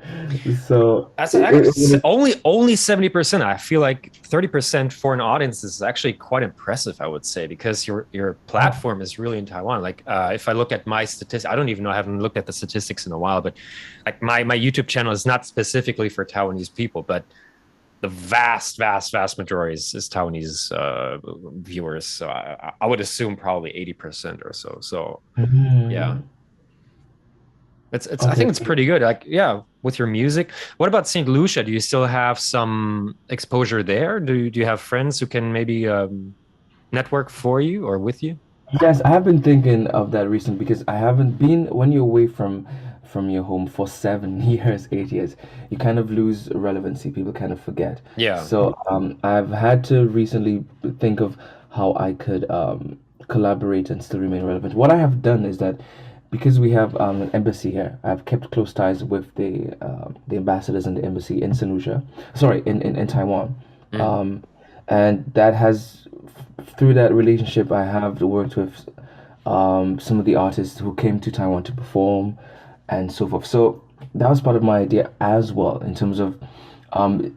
So That's it actually really only 70%. I feel like 30% foreign audiences is actually quite impressive, I would say, because your platform is really in Taiwan. Like if I look at my statistics, I don't even know, I haven't looked at the statistics in a while, but like my YouTube channel is not specifically for Taiwanese people, but the vast majority is Taiwanese viewers. So I would assume probably 80% or so. So yeah. Mm, It's I okay. think it's pretty good. Like, yeah, with your music. What about Saint Lucia? Do you still have some exposure there? Do you have friends who can maybe network for you or with you? Yes, I have been thinking of that recently because I haven't been when you're away from your home for 7 years, 8 years, you kind of lose relevancy. People kind of forget. Yeah. So I've had to recently think of how I could collaborate and still remain relevant. What I have done is that because we have an embassy here, I've kept close ties with the ambassadors and the embassy in Saint Lucia, sorry, in Taiwan. Mm, Um, and that has through that relationship I have worked with some of the artists who came to Taiwan to perform and so forth. So that was part of my idea as well in terms of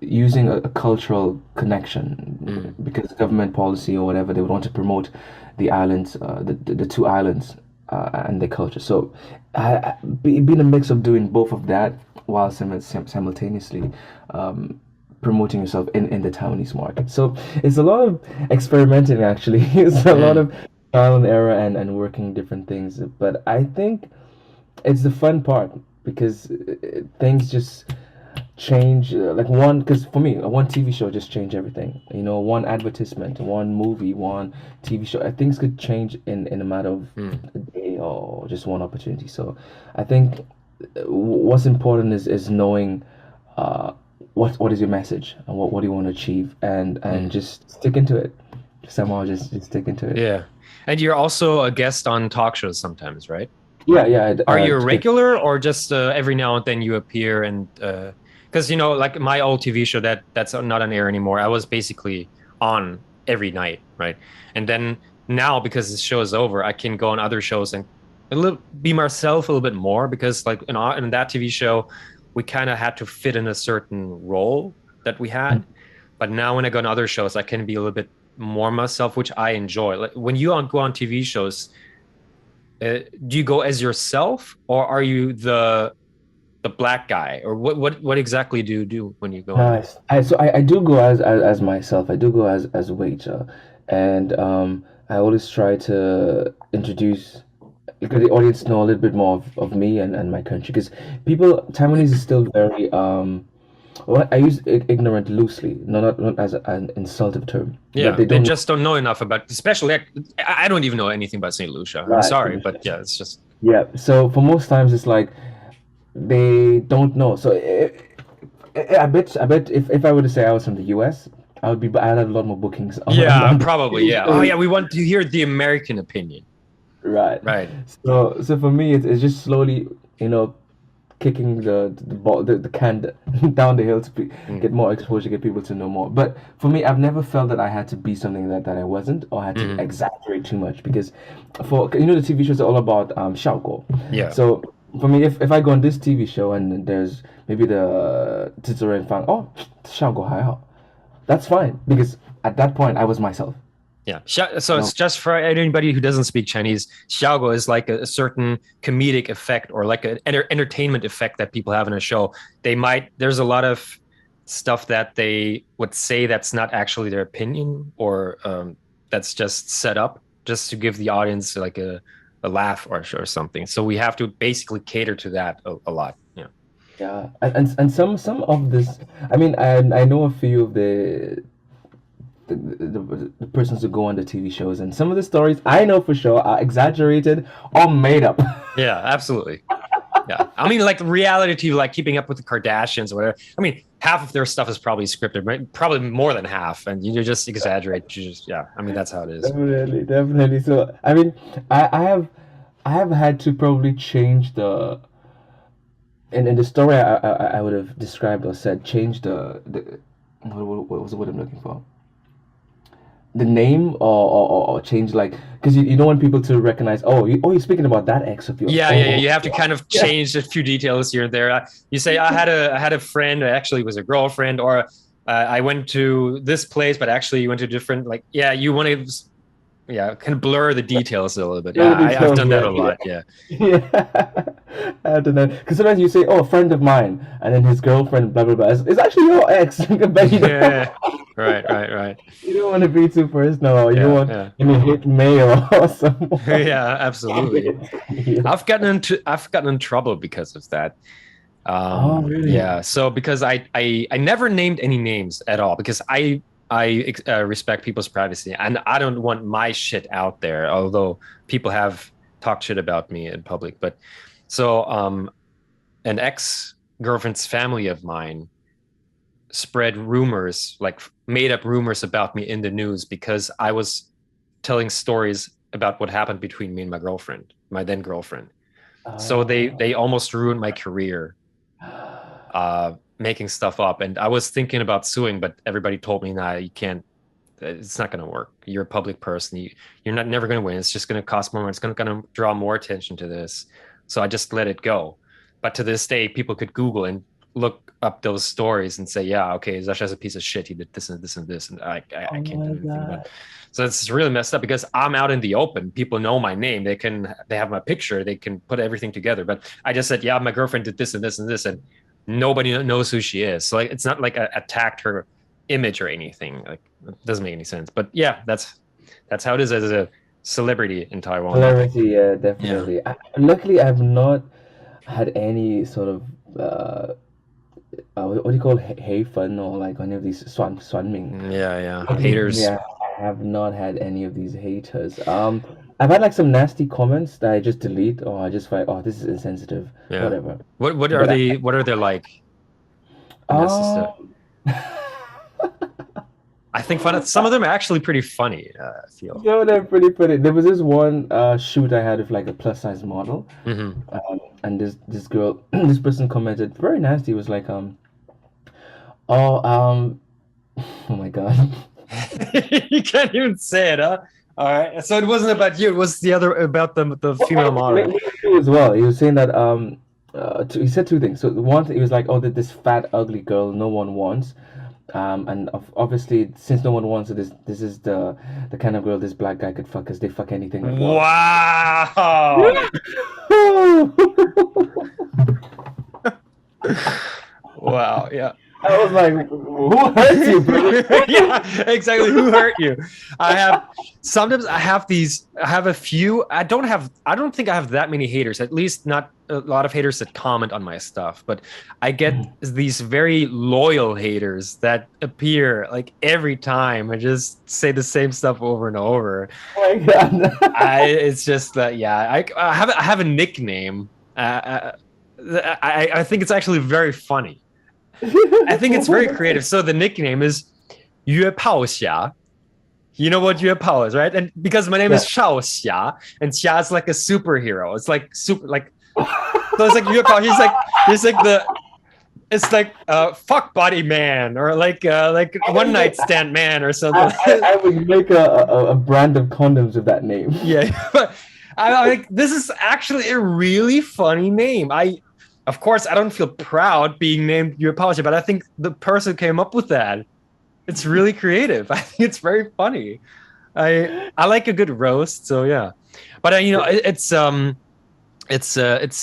using a cultural connection mm, because government policy or whatever they would want to promote the islands, the two islands and their culture. So being a mix of doing both of that while simultaneously promoting yourself in the Taiwanese market. So it's a lot of experimenting actually. It's a lot mm, of trial and error and working different things. But I think it's the fun part because things just change. Like one, because for me, one TV show just changed everything. You know, one advertisement, one movie, one TV show. Things could change in a matter of Mm. a day or just one opportunity. So I think what's important is knowing uh, what is your message and what do you want to achieve, and Mm. just stick into it. Somehow just stick into it. Yeah. And you're also a guest on talk shows sometimes, right? Yeah, yeah. Are you a regular or just every now and then you appear and because like my old TV show that's not on air anymore. I was basically on every night, right? And then now because the show is over, I can go on other shows and be myself a little bit more because like in that TV show, we kind of had to fit in a certain role that we had. But now when I go on other shows, I can be a little bit more myself, which I enjoy. Like when you go on TV shows, do you go as yourself or are you the black guy or what exactly do you do when you go on there? Nice. I do go as myself. I do go as a waiter, and I always try to introduce let the audience know a little bit more of me and my country because people Taiwanese is still very well, I use ignorant loosely, not as an insultive term, but Yeah, they they don't know. just don't know enough about, especially I don't even know anything about Saint Lucia. I'm Right. sorry, but yeah, it's just Yeah. So for most times it's like they don't know. So I bet if I were to say I was from the US, I'd have a lot more bookings yeah, on probably yeah. Oh yeah, we want to hear the American opinion, right. right? So for me it's just slowly, you know, kicking the ball the can down the hill to Mm. get more exposure, get people to know more. But for me, I've never felt that I had to be something that I wasn't or had to Mhm. exaggerate too much because for the TV shows are all about 效果. Yeah. So for me, if I go on this TV show and there's maybe the 制作人 oh 效果还好, that's fine because at that point I was myself. Yeah. So No. it's just for anybody who doesn't speak Chinese, xiaogo is like a certain comedic effect or like an entertainment effect that people have in a show. There's a lot of stuff that they would say that's not actually their opinion or that's just set up just to give the audience like a laugh or something. So we have to basically cater to that a lot. Yeah. Yeah, and some of this, I mean, I know a few of the persons who go on the TV shows, and some of the stories I know for sure are exaggerated or made up. Yeah, absolutely. Yeah. I mean, like reality TV, like keeping up with the Kardashians or whatever. I mean, half of their stuff is probably scripted, right? Probably more than half. And you just exaggerate. Yeah. I mean, that's how it is. Definitely, definitely. So, I mean, I have had to probably change the in the story I would have described or said change the what was the word I'm looking for? The name or change like because you don't want people to recognize you're speaking about that ex of yours. Yeah, yeah, Oh, you have to kind of yeah. change a few details here and there. You say I had a friend, actually was a girlfriend, or I went to this place, but actually you went to different. Like, yeah, you want to, yeah, kind of blur the details a little bit. Know Yeah, the I've details, done that yeah, a lot. Yeah, yeah. I don't know because sometimes you say a friend of mine and then his girlfriend blah blah blah it's actually your ex but yeah, right, right, right. you don't want to be too personal or you don't Yeah, want yeah, hit mail or someone. yeah, absolutely. Yeah. I've gotten in trouble because of that. Oh really? Yeah, so because I never named any names at all because I respect people's privacy and I don't want my shit out there. Although people have talked shit about me in public, but so an ex girlfriend's family of mine spread rumors, like made up rumors about me in the news because I was telling stories about what happened between me and my girlfriend, my then girlfriend. So they almost ruined my career making stuff up. And I was thinking about suing, but everybody told me, nah, you can't. It's not going to work. You're a public person. You're not never going to win. It's just going to cost more. It's going to draw more attention to this. So I just let it go. But to this day, people could Google and look up those stories and say, yeah, okay, Zasha's a piece of shit. He did this and this and this, and I Oh can't do my anything about god. it. So it's really messed up because I'm out in the open. People know my name. They have my picture. They can put everything together. But I just said, yeah, my girlfriend did this and this and this, and nobody knows who she is. So like, it's not like I attacked her image or anything. Like, it doesn't make any sense. But yeah, that's how it is as a celebrity in Taiwan. Clarity, yeah, Yeah. definitely. Luckily, I've not. had any sort of what do you call hey fun or like any of these swanming. Yeah, yeah. Haters. Yeah, I have not had any of these haters. I've had like some nasty comments that I just delete or I just find, oh, this is insensitive, Yeah. whatever. What are But they what are they like? Unnecessary. um, I think some of them are actually pretty funny, I feel. no, they're pretty funny. There was this one shoot I had of like a plus size model, Hmm. and this girl, this person commented very nasty. It was like oh oh my god. You can't even say it, huh? All right. So it wasn't about you. It was the other about the Well, female model. me too as well. He was saying that he said two things. So the one, he was like, "Oh, that this fat, ugly girl, no one wants." And obviously, since no one wants it, this is the kind of girl this black guy could fuck because they fuck anything as well. Wow. Wow. Yeah. I was like, "Who hurt you, bro?" Yeah, exactly. Who hurt you? I have these, I have a few. I don't think I have that many haters, at least not a lot of haters that comment on my stuff, but I get these very loyal haters that appear like every time and just say the same stuff over and over. Oh my god. It's just that, yeah, I have a nickname. I think it's actually very funny. I think it's very creative. So the nickname is 约炮侠. You know what 约炮 is, right? And because my name is Shao Xia, and Xia is like a superhero. It's like super, like, so it's like 约炮. He's like it's like fuck body man, or like one night stand man or something. I would make a brand of condoms with that name. Yeah, but I like, this is actually a really funny name. Of course, I don't feel proud being named your apology, but I think the person came up with that. It's really creative. I think it's very funny. I like a good roast, so yeah. But it's a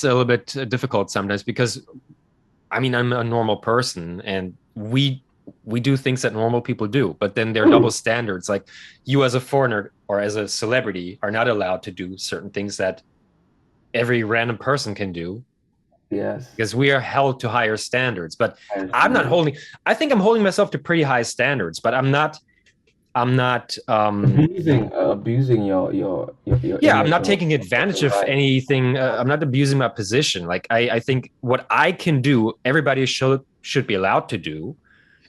little bit difficult sometimes because I mean I'm a normal person and we do things that normal people do, but then there are double standards. Like you as a foreigner or as a celebrity are not allowed to do certain things that every random person can do Yes. because we are held to higher standards. But I'm not Absolutely. holding. I think I'm holding myself to pretty high standards, but I'm not. I'm not. Abusing your Yeah, I'm image not or taking advantage of right. anything. I'm not abusing my position. Like I think what I can do, everybody should be allowed to do,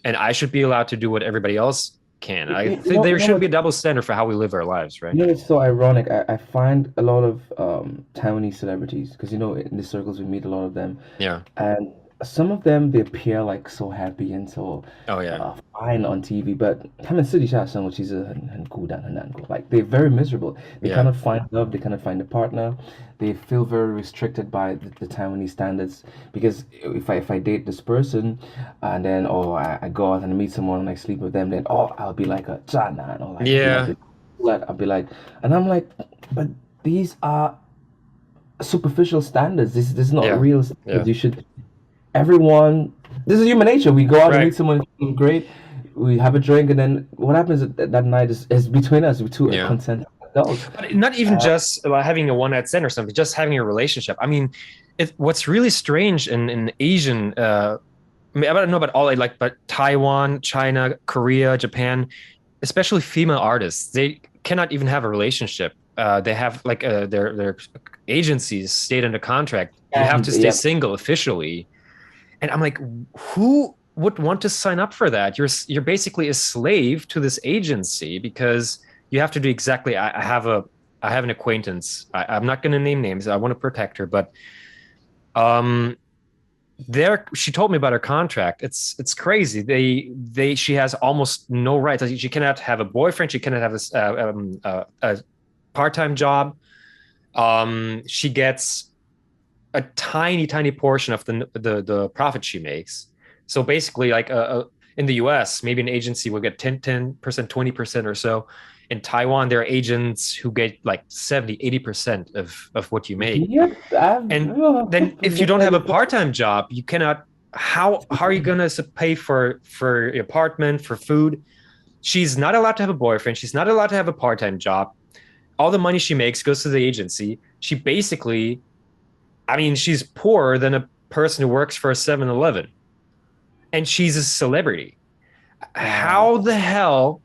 and I should be allowed to do what everybody else can. I think You there know shouldn't be what? a double standard for how we live our lives, right? You know, it's so ironic. I find a lot of Taiwanese celebrities because you know in the circles we meet a lot of them, Yeah. and some of them they appear like so happy and so Oh yeah. fine on TV, but 他们私底下的生活其实很孤单很难过. Like they're very miserable. They Yeah. cannot find love. They cannot find a partner. They feel very restricted by the Taiwanese standards because if I date this person and then I go out and meet someone and I sleep with them, then I'll be like a 渣男 or like I'll be like Yeah. a slut. I'll be like, and I'm like, but these are superficial standards. This is not Yeah. real Yeah. standards. You should everyone. This is human nature. We go out and Right. meet someone who's great. We have a drink, and then what happens that night is between us, we two Yeah. consenting adults. But not even just about having a one night stand or something, just having a relationship. I mean, what's really strange in Asian, I mean, I don't know about all, like, but Taiwan, China, Korea, Japan, especially female artists, they cannot even have a relationship. They have like their agencies state under contract. You have And to stay yeah, single officially, and I'm like, who would want to sign up for that? You're basically a slave to this agency because you have to do exactly. I have an acquaintance. I'm not going to name names. I want to protect her, but um, there she told me about her contract. It's crazy. She has almost no rights. She cannot have a boyfriend. She cannot have a part-time job. She gets a tiny portion of the profit she makes. So basically, like in the US, maybe an agency will get 10%, 20% or so. In Taiwan, there are agents who get like 70, 80% of what you make. yep. And then if you don't have a part-time job, you cannot, how are you gonna pay for your apartment, for food? She's not allowed to have a boyfriend. She's not allowed to have a part-time job. All the money she makes goes to the agency. She basically I mean, she's poorer than a person who works for a 7-Eleven, and she's a celebrity. How Wow. the hell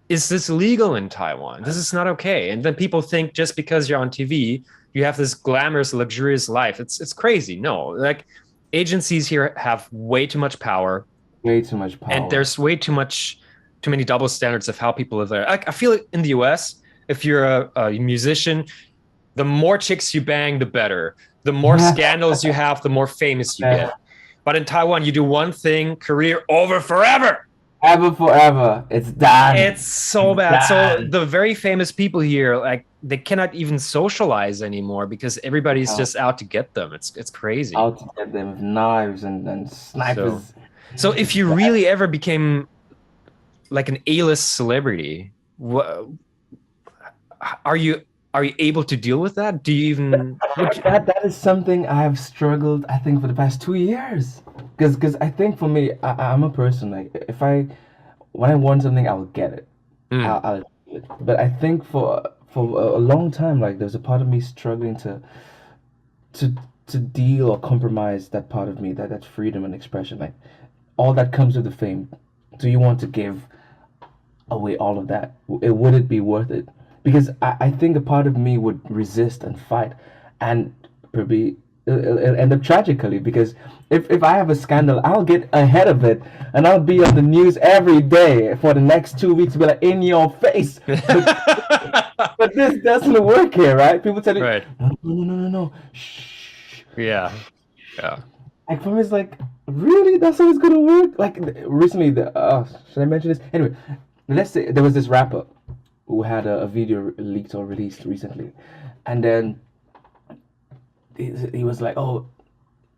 is this legal in Taiwan? This is not okay. And then people think just because you're on TV, you have this glamorous, luxurious life. It's crazy. No, like agencies here have way too much power, Way too much and power. there's too many double standards of how people live there. I feel like in the US, if you're a musician, the more chicks you bang, the better. The more scandals you have, the more famous you get. But in Taiwan, you do one thing, career over forever. Ever forever. It's done. It's so It's bad. So done. the very famous people here, like they cannot even socialize anymore because everybody's Out, just out to get them. It's crazy. out to get them with knives and So snipers. so if It's you bad. really ever became like an A-list celebrity, what are you are you able to deal with that? Do you even would you, That is something I have struggled, I think, for the past 2 years. Because I think for me, I'm a person like if I when I want something, I'll get it. mm, I'll do it. But I think for a long time, like there's a part of me struggling to to deal or compromise that part of me, that freedom and expression, like all that comes with the fame. Do you want to give away all of that? Would it be worth it? Because I think a part of me would resist and fight, and probably it'll end up tragically. Because if I have a scandal, I'll get ahead of it, and I'll be on the news every day for the next 2 weeks, be like in your face. But this doesn't work here, right? People tell you, right. no, no, no, no, no, no. Shh. Yeah. Yeah. Like for me, it's like, really? That's how it's gonna work? Like recently, should I mention this? Anyway, let's say there was this rapper who had a video leaked or released recently, and then he was like, oh,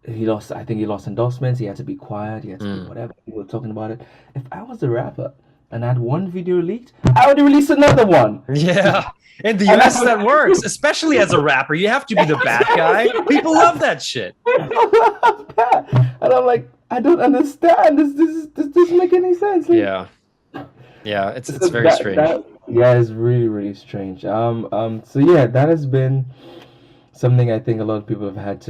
he lost. I think he lost endorsements. He had to be quiet. He had to be Mm. whatever. People were talking about it. If I was a rapper and I had one video leaked, I would release another one. Yeah. In the And I US, that works, especially as a rapper. You have to be the bad guy. People love that shit. and I'm like, I don't understand. This doesn't make any sense. Like, Yeah. Yeah. It's so very strange. yeah, it's really really strange. So yeah, that has been something I think a lot of people have had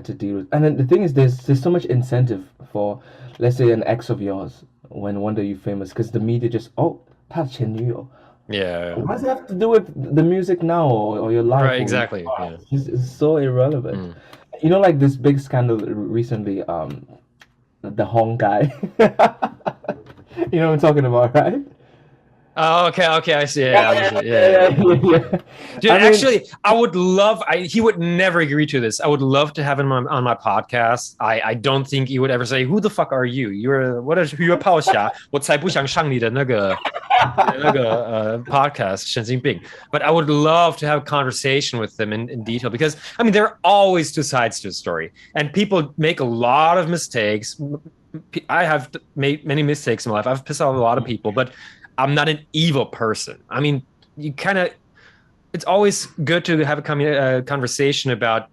to deal with. And then the thing is, there's so much incentive for, let's say, an ex of yours when one day you're famous, because the media just oh, 他前女友. Yeah. What does it have to do with the music now or your life Right. or your Exactly. Yeah. past? It's so irrelevant. Mm. You know, like this big scandal recently, the Hong guy. You know what I'm talking about, right? Oh, okay, okay, I see. Yeah, Yeah, I yeah, see. Yeah, yeah, yeah, yeah. yeah, yeah. Dude, I mean, actually, I would love. He would never agree to this. I would love to have him on my podcast. I don't think he would ever say, "Who the fuck are you? You're what is you're 炮侠？我才不想上你的podcast 神经病." But I would love to have a conversation with them in detail because I mean there are always two sides to a story, and people make a lot of mistakes. I have made many mistakes in my life. I've pissed off a lot of people, but I'm not an evil person. I mean, you kind of it's always good to have a conversation about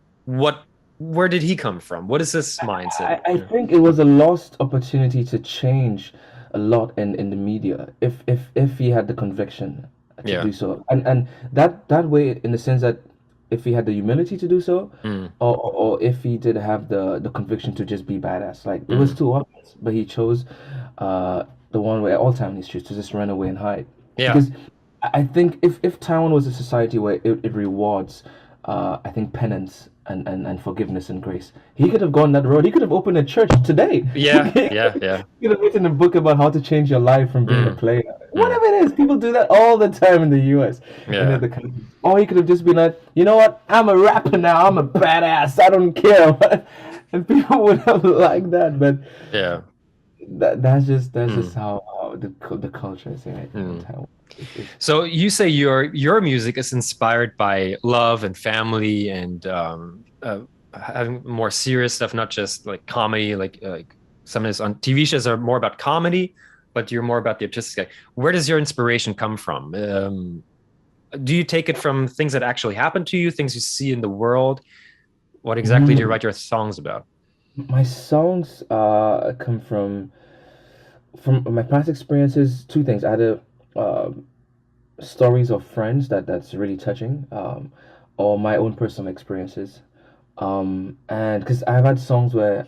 where did he come from? What is this mindset? I think it was a lost opportunity to change a lot in the media if he had the conviction to Yeah. do so, and that way, in the sense that if he had the humility to do so, Mm, or if he did have the conviction to just be badass, like it was mm. two options, but he chose the one where all Taiwanese choose to just run away and hide. Yeah. Because I think if Taiwan was a society where it rewards, I think, penance and forgiveness and grace, he could have gone that road. He could have opened a church today. Yeah. Yeah. Yeah. He could have written a book about how to change your life from being a Mm, player. mm. Whatever it is, people do that all the time in the US and Yeah. other countries. Or he could have just been like, you know what? I'm a rapper now. I'm a badass. I don't care. And people would have liked that. But Yeah. that's just Mm, how the culture is here in mm. Taiwan. It's So you say your music is inspired by love and family and having more serious stuff, not just like comedy. Like some of this on TV shows are more about comedy, but you're more about the artistic side. Where does your inspiration come from? Do you take it from things that actually happen to you, things you see in the world? What exactly do you Mm, write your songs about? my songs come from my past experiences. Two things: either stories of friends that's really touching, or my own personal experiences, And because I've had songs where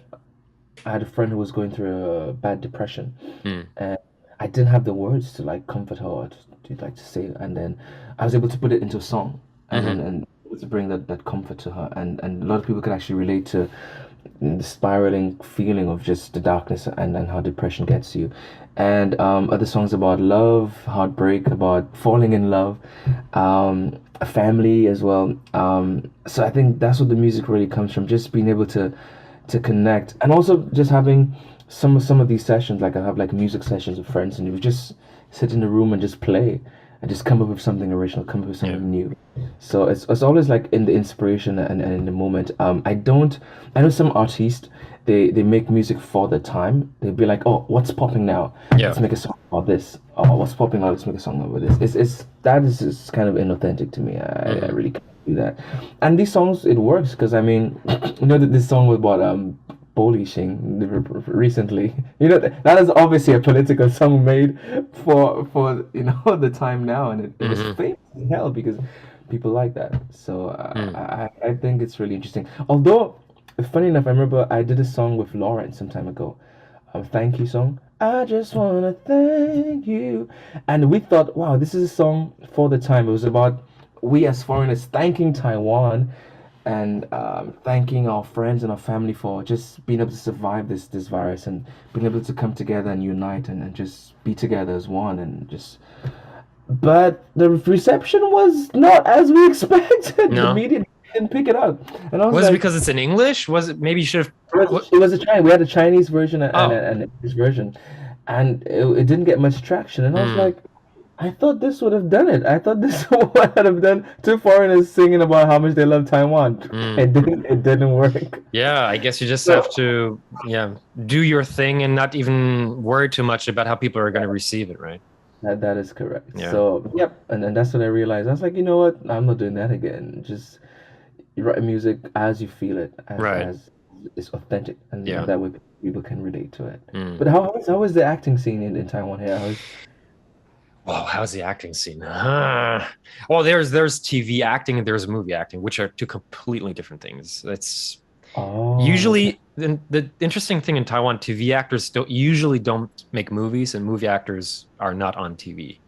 I had a friend who was going through a bad depression, Mm. and I didn't have the words to like comfort her or to say, and then I was able to put it into a song, Hmm. and to bring that comfort to her, and a lot of people could actually relate to the spiraling feeling of just the darkness and how depression gets you, and other songs about love, heartbreak, about falling in love, a family as well. So I think that's what the music really comes from, just being able to connect, and also just having some of these sessions. Like I have like music sessions with friends, and we just sit in the room and just play, and just come up with something original, come up with Yeah. something new. So it's always like in the inspiration and in the moment. I know some artists, they make music for the time. They'll be like, oh, what's popping now? Yeah. Let's make a song about this. Oh, what's popping now? Let's make a song about this. It's that is just kind of inauthentic to me. I Hmm. really can't do that. And these songs, it works because I mean, you know that this song was about polishing recently. You know that is obviously a political song made for you know the time now, and it is Hmm. famous as hell because people like that. So Mm. I think it's really interesting. Although, funny enough, I remember I did a song with Lauren some time ago, a thank you song. I just wanna thank you, and we thought, wow, this is a song for the time. It was about we as foreigners thanking Taiwan and thanking our friends and our family for just being able to survive this virus and being able to come together and unite and just be together as one and just but the reception was not as we expected. The No. media didn't pick it up, and I was Was it like, because it's in English? Was it maybe you should have what? it was a Chinese. We had a Chinese version and Oh. an English version, and it didn't get much traction. And I was Mm. like, I thought this would have done it. I thought this would have done two foreigners singing about how much they love Taiwan. Mm. It didn't. It didn't work. Yeah, I guess you just have So to, yeah, do your thing and not even worry too much about how people are going to receive it, right? that is correct. Yeah. So yep, and that's what I realized. I was like, you know what? I'm not doing that again. Just you write music as you feel it, Right. as it's authentic, and Yeah. that way people can relate to it. Mm. But how is the acting scene in Taiwan here? How's Wow, how's the acting scene? Well, there's TV acting and there's movie acting, which are two completely different things. It's oh okay. usually the interesting thing in Taiwan, TV actors don't make movies, and movie actors are not on TV.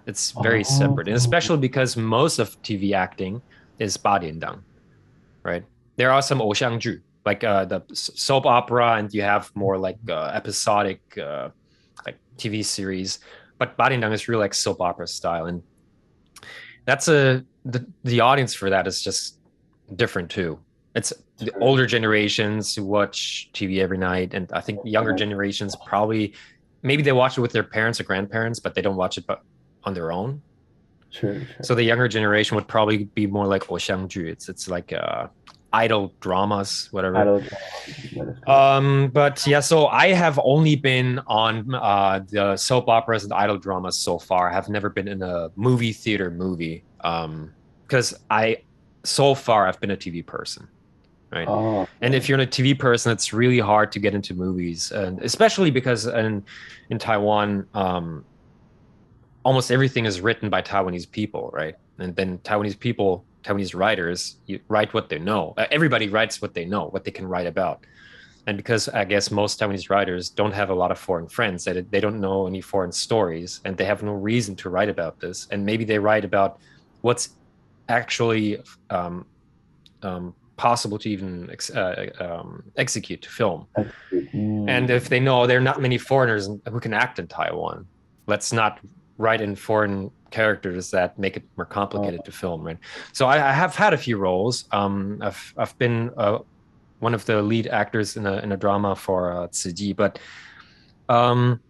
It's very Oh, separate, and especially because most of TV acting is 八点档, right? There are some 偶像剧, like the soap opera, and you have more like episodic like TV series. But 八点档 is really like soap opera style, and that's the audience for that is just different too. It's the true. older generations who watch TV every night, and I think younger Right. generations probably maybe they watch it with their parents or grandparents, but they don't watch it on their own. True, So true. the younger generation would probably be more like 偶像剧. It's like idol dramas, I whatever. don't that is correct. But yeah, so I have only been on the soap operas and idol dramas so far. I have never been in a movie theater movie. Because so far I've been a TV person, right? Oh, And if okay. you're a TV person, it's really hard to get into movies, and especially because in Taiwan, almost everything is written by Taiwanese people, right? And then Taiwanese writers, you write what they know. Everybody writes what they know, what they can write about. And because I guess most Taiwanese writers don't have a lot of foreign friends, they don't know any foreign stories, and they have no reason to write about this. And maybe they write about what's actually possible to even execute to film. That's good. And if they know there are not many foreigners who can act in Taiwan, let's not write in foreign characters that make it more Oh, complicated to film, right? So I have had a few roles. I've been one of the lead actors in a drama for Tsuji, but um,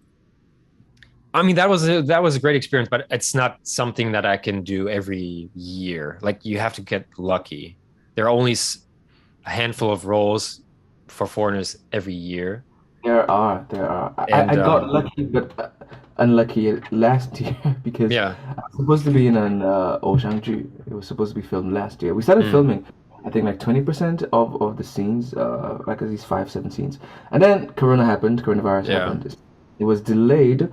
I mean that was a great experience, but it's not something that I can do every year. Like you have to get lucky. There are only a handful of roles for foreigners every year, there are. I and got lucky, but unlucky last year because yeah. I was supposed to be in an Oshangju. It was supposed to be filmed last year. We started Mm. filming, I think like 20% of the scenes, like at least five, seven scenes. And then coronavirus Yeah. happened. It was delayed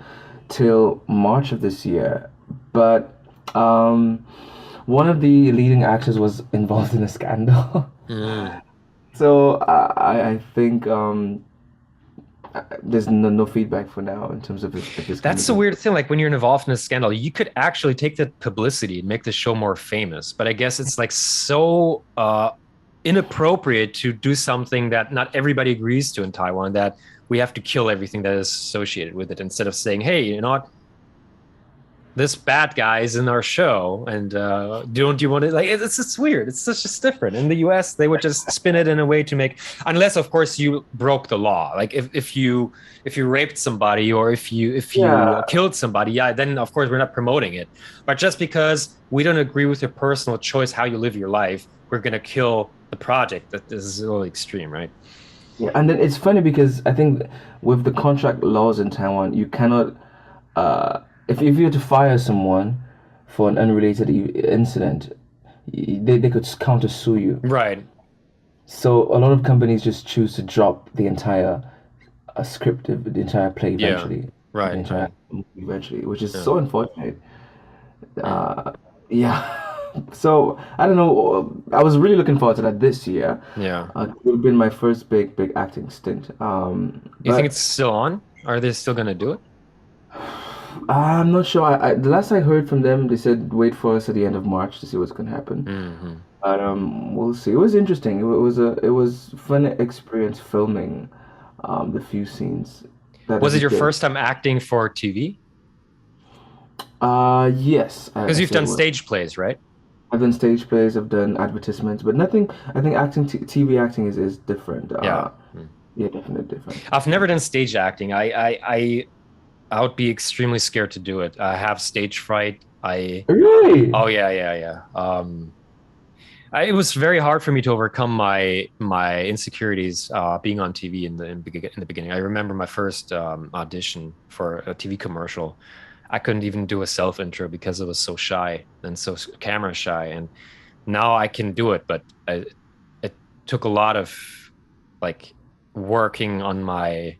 till March of this year. But one of the leading actors was involved in a scandal. Mm. So I think there's no feedback for now in terms of if it's gonna That's the be. weird thing. Like when you're involved in a scandal, you could actually take the publicity and make the show more famous. But I guess it's like so inappropriate to do something that not everybody agrees to in Taiwan, that we have to kill everything that is associated with it instead of saying, hey, you know what? This bad guy is in our show, and don't you want to, like, it's weird. It's just different. In the US they would just spin it in a way to make, unless of course you broke the law, like if you raped somebody, or if you Yeah, killed somebody, yeah, then of course we're not promoting it. But just because we don't agree with your personal choice how you live your life, we're going to kill the project. That is really extreme, right? yeah, and then it's funny because I think with the contract laws in Taiwan, you cannot, if you were to fire someone for an unrelated incident, they could counter sue you. Right. So a lot of companies just choose to drop the entire script, the entire play Yeah. eventually, the Right, entire right. movie eventually, which is Yeah. so unfortunate. Mm. Uh, yeah. So I don't know. I was really looking forward to that this year. Yeah. It would have been my first big acting stint. You think But it's still on? Are they still going to do it? I'm not sure. The last I heard from them, they said wait for us at the end of March to see what's gonna happen. Hmm. But we'll see. It was interesting. It was fun experience filming the few scenes that Was it we your did. first time acting for TV? Yes, Because I you've say it done was. stage plays, right? I've done stage plays, I've done advertisements, but nothing. I think acting, TV acting is different. Yeah. Mm. Yeah, definitely different. I've never done stage acting. I would be extremely scared to do it. I have stage fright. Really? Oh yeah, yeah, yeah. It was very hard for me to overcome my insecurities being on TV in the beginning. I remember my first audition for a TV commercial. I couldn't even do a self intro because I was so shy and so camera shy. And now I can do it, but it took a lot of like working on my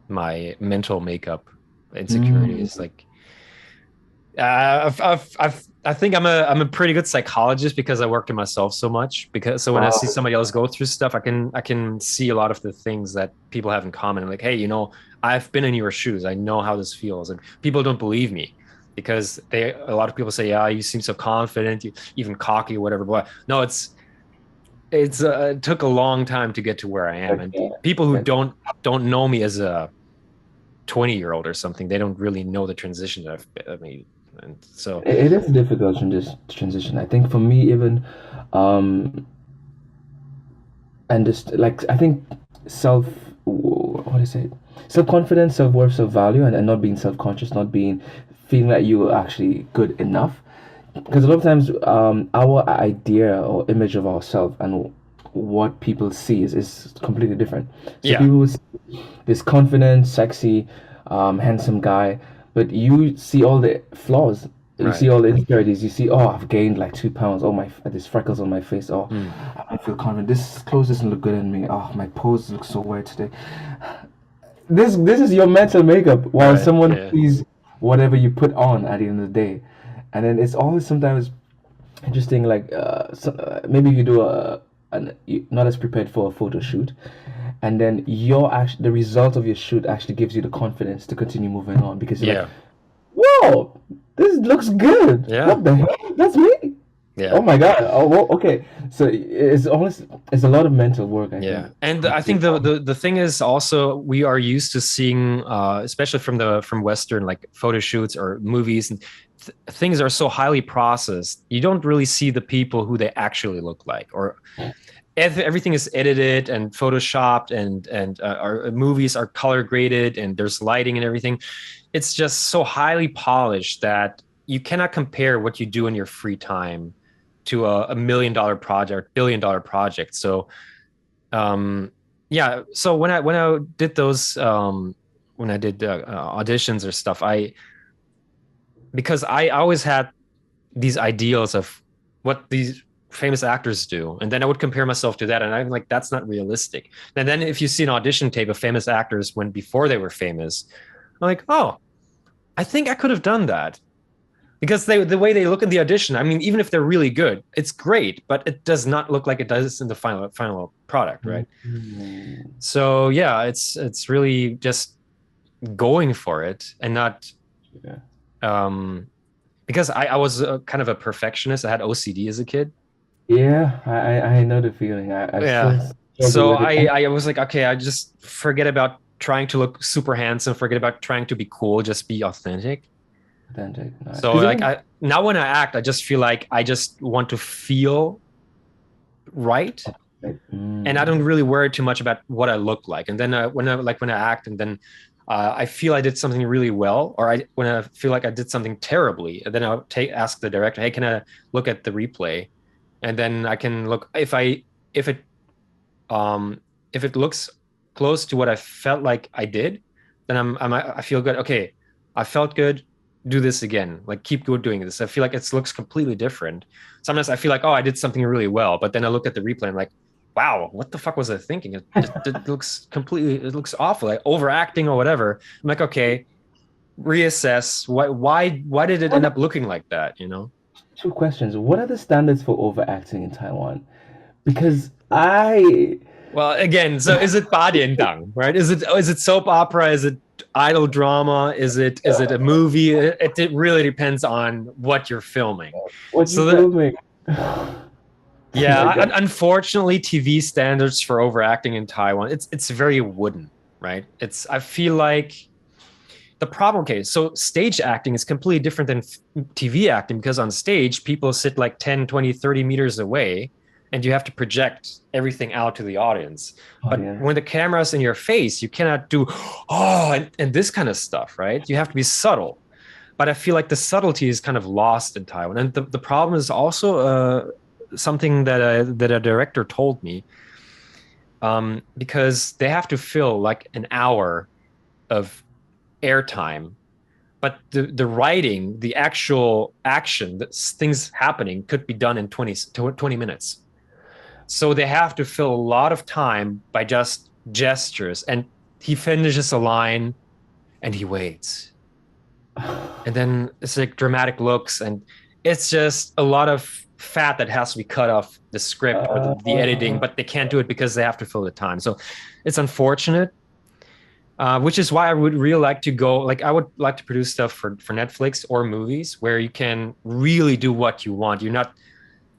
mental makeup insecurities. Mm. Like I think I'm a pretty good psychologist because I worked on myself so much. Because so when I see Wow. somebody else go through stuff, I can see a lot of the things that people have in common. I'm like, hey, I've been in your shoes. I know how this feels, and people don't believe me because a lot of people say, yeah, you seem so confident, you even cocky or whatever. But no, it took a long time to get to where I am, and Okay. people who Okay. don't know me as a 20-year-old or something, they don't really know the transition that I've made. And so It is a difficult transition. I think for me, even, um, and just like I think self, what is it? Self confidence, self worth, self value, and not being self conscious, not being feeling that you are actually good enough. Because a lot of times, our idea or image of ourselves and what people see is completely different. So yeah, people will see this confident, sexy, handsome guy, but you see all the flaws. You see right. all the insecurities. You see, oh, I've gained like 2 pounds. Oh, my, there's freckles on my face. Oh, Mm, I don't feel confident. This clothes doesn't look good on me. Oh, my pose looks so weird today. This is your mental makeup while right. someone Yeah. sees whatever you put on at the end of the day. And then it's always sometimes interesting, like maybe you do you not as prepared for a photo shoot, and then the result of your shoot actually gives you the confidence to continue moving on because you're like, Yeah. whoa, this looks good. Yeah. What the hell? That's me. Oh Yeah. my God. Oh, well, okay. So it's a lot of mental work, I Yeah. think. And I think the thing is also we are used to seeing especially from Western like photo shoots or movies, and things are so highly processed. You don't really see the people who they actually look like, or everything is edited and photoshopped, and our movies are color graded and there's lighting and everything. It's just so highly polished that you cannot compare what you do in your free time to a $1 million project, $1 billion project. So yeah, so when I did those when I did auditions or stuff, I because I always had these ideals of what these famous actors do, and then I would compare myself to that, and I'm like, that's not realistic. And then if you see an audition tape of famous actors when before they were famous, I'm like, oh, I think I could have done that. because the way they look in the audition, I mean, even if they're really good, it's great, but it does not look like it does in the final product, right? Mm. So yeah, it's really just going for it and not Yeah. um because I was kind of a perfectionist. I had OCD as a kid. Yeah, I know the feeling. I still Yeah. struggle So with it. And I was like, okay, I just forget about trying to look super handsome, forget about trying to be cool, just be authentic. authentic, So because like even I now when I act, I just feel like I just want to feel right, like, and I don't really worry too much about what I look like. And then when I act, and then I feel I did something really well, or I when I feel like I did something terribly, and then I'll ask the director, hey, can I look at the replay? And then I can look if it um if it looks close to what I felt like I did, then I feel good. Okay, I felt good. Do this again. Like keep doing this. I feel like it looks completely different. Sometimes I feel like, oh, I did something really well, but then I look at the replay and I'm like, wow, what the fuck was I thinking? It looks completely, it looks awful, like overacting or whatever. I'm like, okay, reassess. Why did it what end are, up looking like that? You know? two questions. What are the standards for overacting in Taiwan? Because I Well, again, so is it Badiendang, right? Is it soap opera? Is it idol drama? Is it a movie? It really depends on what you're filming. what you So that filming? Oh my yeah, God. unfortunately, TV standards for overacting in Taiwan, it's very wooden, right? It's I feel like the problem, okay, so stage acting is completely different than TV acting because on stage people sit like 10, 20, 30 meters away and you have to project everything out to the audience. But Audience. when the camera's in your face, you cannot do and this kind of stuff, right? You have to be subtle. But I feel like the subtlety is kind of lost in Taiwan. And the problem is also something that a director told me, because they have to fill like an hour of airtime, but the writing, the actual action, things happening could be done in 20 minutes. So they have to fill a lot of time by just gestures. And he finishes a line and he waits. And then it's like dramatic looks, and it's just a lot of fat that has to be cut off the script or the editing, Uh, but they can't do it because they have to fill the time. So it's unfortunate, which is why I would really like to go. Like I would like to produce stuff for Netflix or movies where you can really do what you want.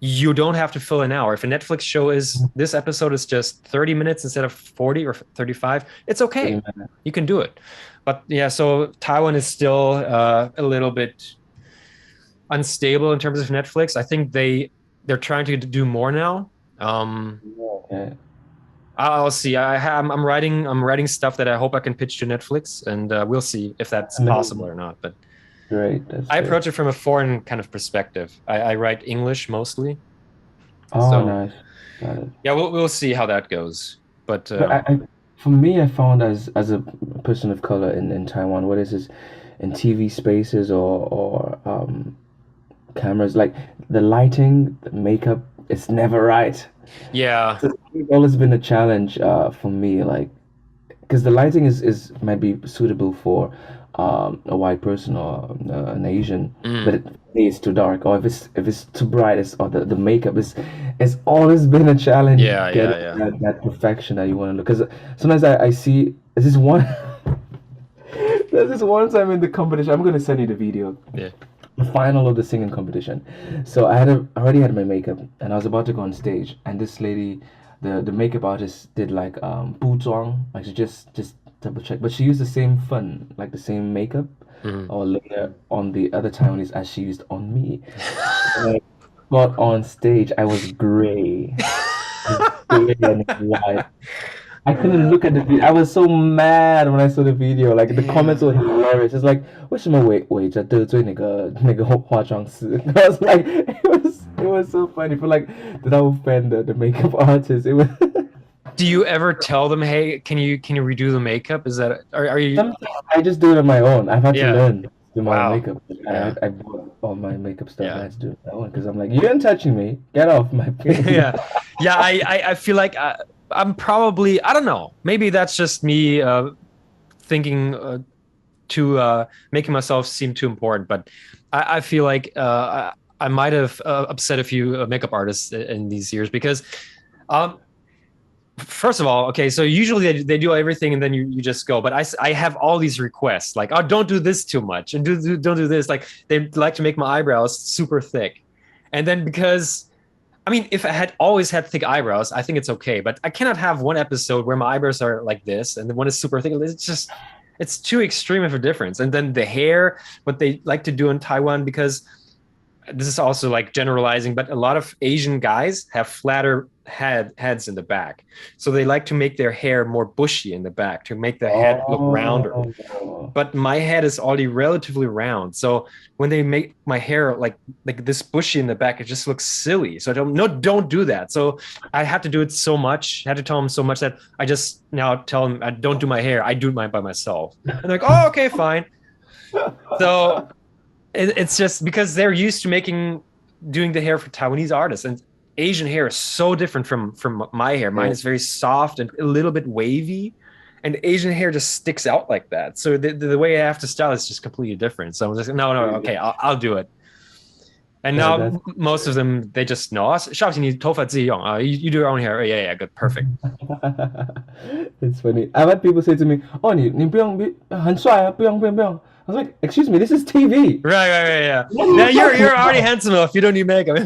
You don't have to fill an hour. If a Netflix show is this episode is just 30 minutes instead of 40 or 35, it's okay. You can do it. But yeah, so Taiwan is still a little bit unstable in terms of Netflix. I think they're trying to do more now. Um, okay. I'll see. I'm writing stuff that I hope I can pitch to Netflix, and we'll see if that's possible Amazing. or not. But Great. That's I great. approach it from a foreign kind of perspective. I write English mostly, Oh, so nice. Got it. yeah, we'll see how that goes. But But for me, I found as a person of color in Taiwan, what is this in TV spaces or cameras, like the lighting, the makeup, it's never right. yeah, So it's always been a challenge for me, like because the lighting is might be suitable for a white person or an Asian, but mm, it's too dark, or if it's too bright, or the makeup is it's always been a challenge yeah, getting yeah, yeah, that perfection that you want to look. Because sometimes I see there's this one there's this one time in the competition. I'm gonna send you the video. yeah. The final of the singing competition. So I already had my makeup and I was about to go on stage, and this lady, the makeup artist did like 补妆, like she just double check, but she used the same fun, like the same makeup Mm. or layer on the other Taiwanese as she used on me. When I got on stage, I was gray, gray and white. I couldn't look at the video. I was so mad when I saw the video. Like the comments Yeah. were hilarious. It's like 为什么我着得罪那个化妆师? I was like, it was so funny. For like, did I offend the makeup artist? It was. Do you ever tell them, hey, can you redo the makeup? Is that are you? Sometimes I just do it on my own. I've had to Yeah. learn to do my own Wow. makeup. Yeah. I bought all my makeup stuff. I Yeah. had to do it on my own because I'm like, you ain't touching me. Get off my face. Yeah. Yeah. I feel like I'm probably, I don't know. Maybe that's just me thinking too making myself seem too important, but I feel like I might have upset a few makeup artists in these years because um, first of all, okay, so usually they do everything and then you just go. But I have all these requests like, oh, don't do this too much and don't do this. Like they like to make my eyebrows super thick. And then because I mean, if I had always had thick eyebrows, I think it's okay. But I cannot have one episode where my eyebrows are like this and the one is super thick. It's just it's too extreme of a difference. And then the hair, what they like to do in Taiwan, because this is also like generalizing, but a lot of Asian guys have flatter heads in the back. So they like to make their hair more bushy in the back to make the head look rounder. Oh, But my head is already relatively round. So when they make my hair like this bushy in the back, it just looks silly. So I don't do that. So I had to do it so much, I had to tell them so much that I just now tell them I don't do my hair. I do mine by myself. And they're like, oh, okay, fine. So it's just because they're used to doing the hair for Taiwanese artists, and Asian hair is so different from my hair. Mine is very soft and a little bit wavy, and Asian hair just sticks out like that. So the way I have to style is just completely different. So I'm just no, okay, I'll do it. And yeah, now most of them they just know. Oh, 少平你头发自己用啊, you do your own hair. Oh, yeah, yeah, good, perfect. it's funny. I've had people say to me, "Oh, 你不用很帅啊，不用不用不用." I was like, "Excuse me, this is TV." Right, yeah. Now you're already handsome enough. You don't need makeup.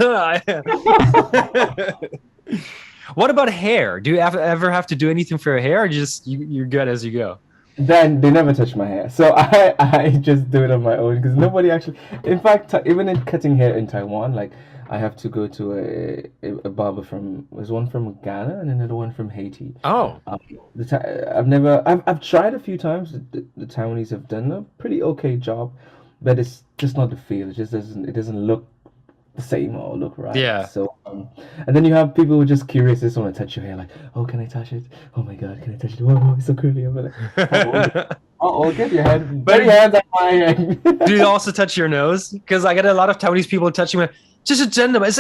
What about hair? Do you ever have to do anything for your hair, or you're good as you go? Then they never touch my hair, so I just do it on my own because nobody actually. In fact, even in cutting hair in Taiwan, like I have to go to a barber from. There's one from Ghana and another one from Haiti. Oh, I've tried a few times. The Taiwanese have done a pretty okay job, but it's just not the feel. It doesn't look the same or look right. yeah. So and then you have people who are just curious, just want to touch your hair, like, oh, can I touch it? Oh my God, can I touch it? Oh, it's so curly. I'm like, get your hand, But put your hands on my head. do you also touch your nose? Because I get a lot of Taiwanese people touching my. Just a gender. Is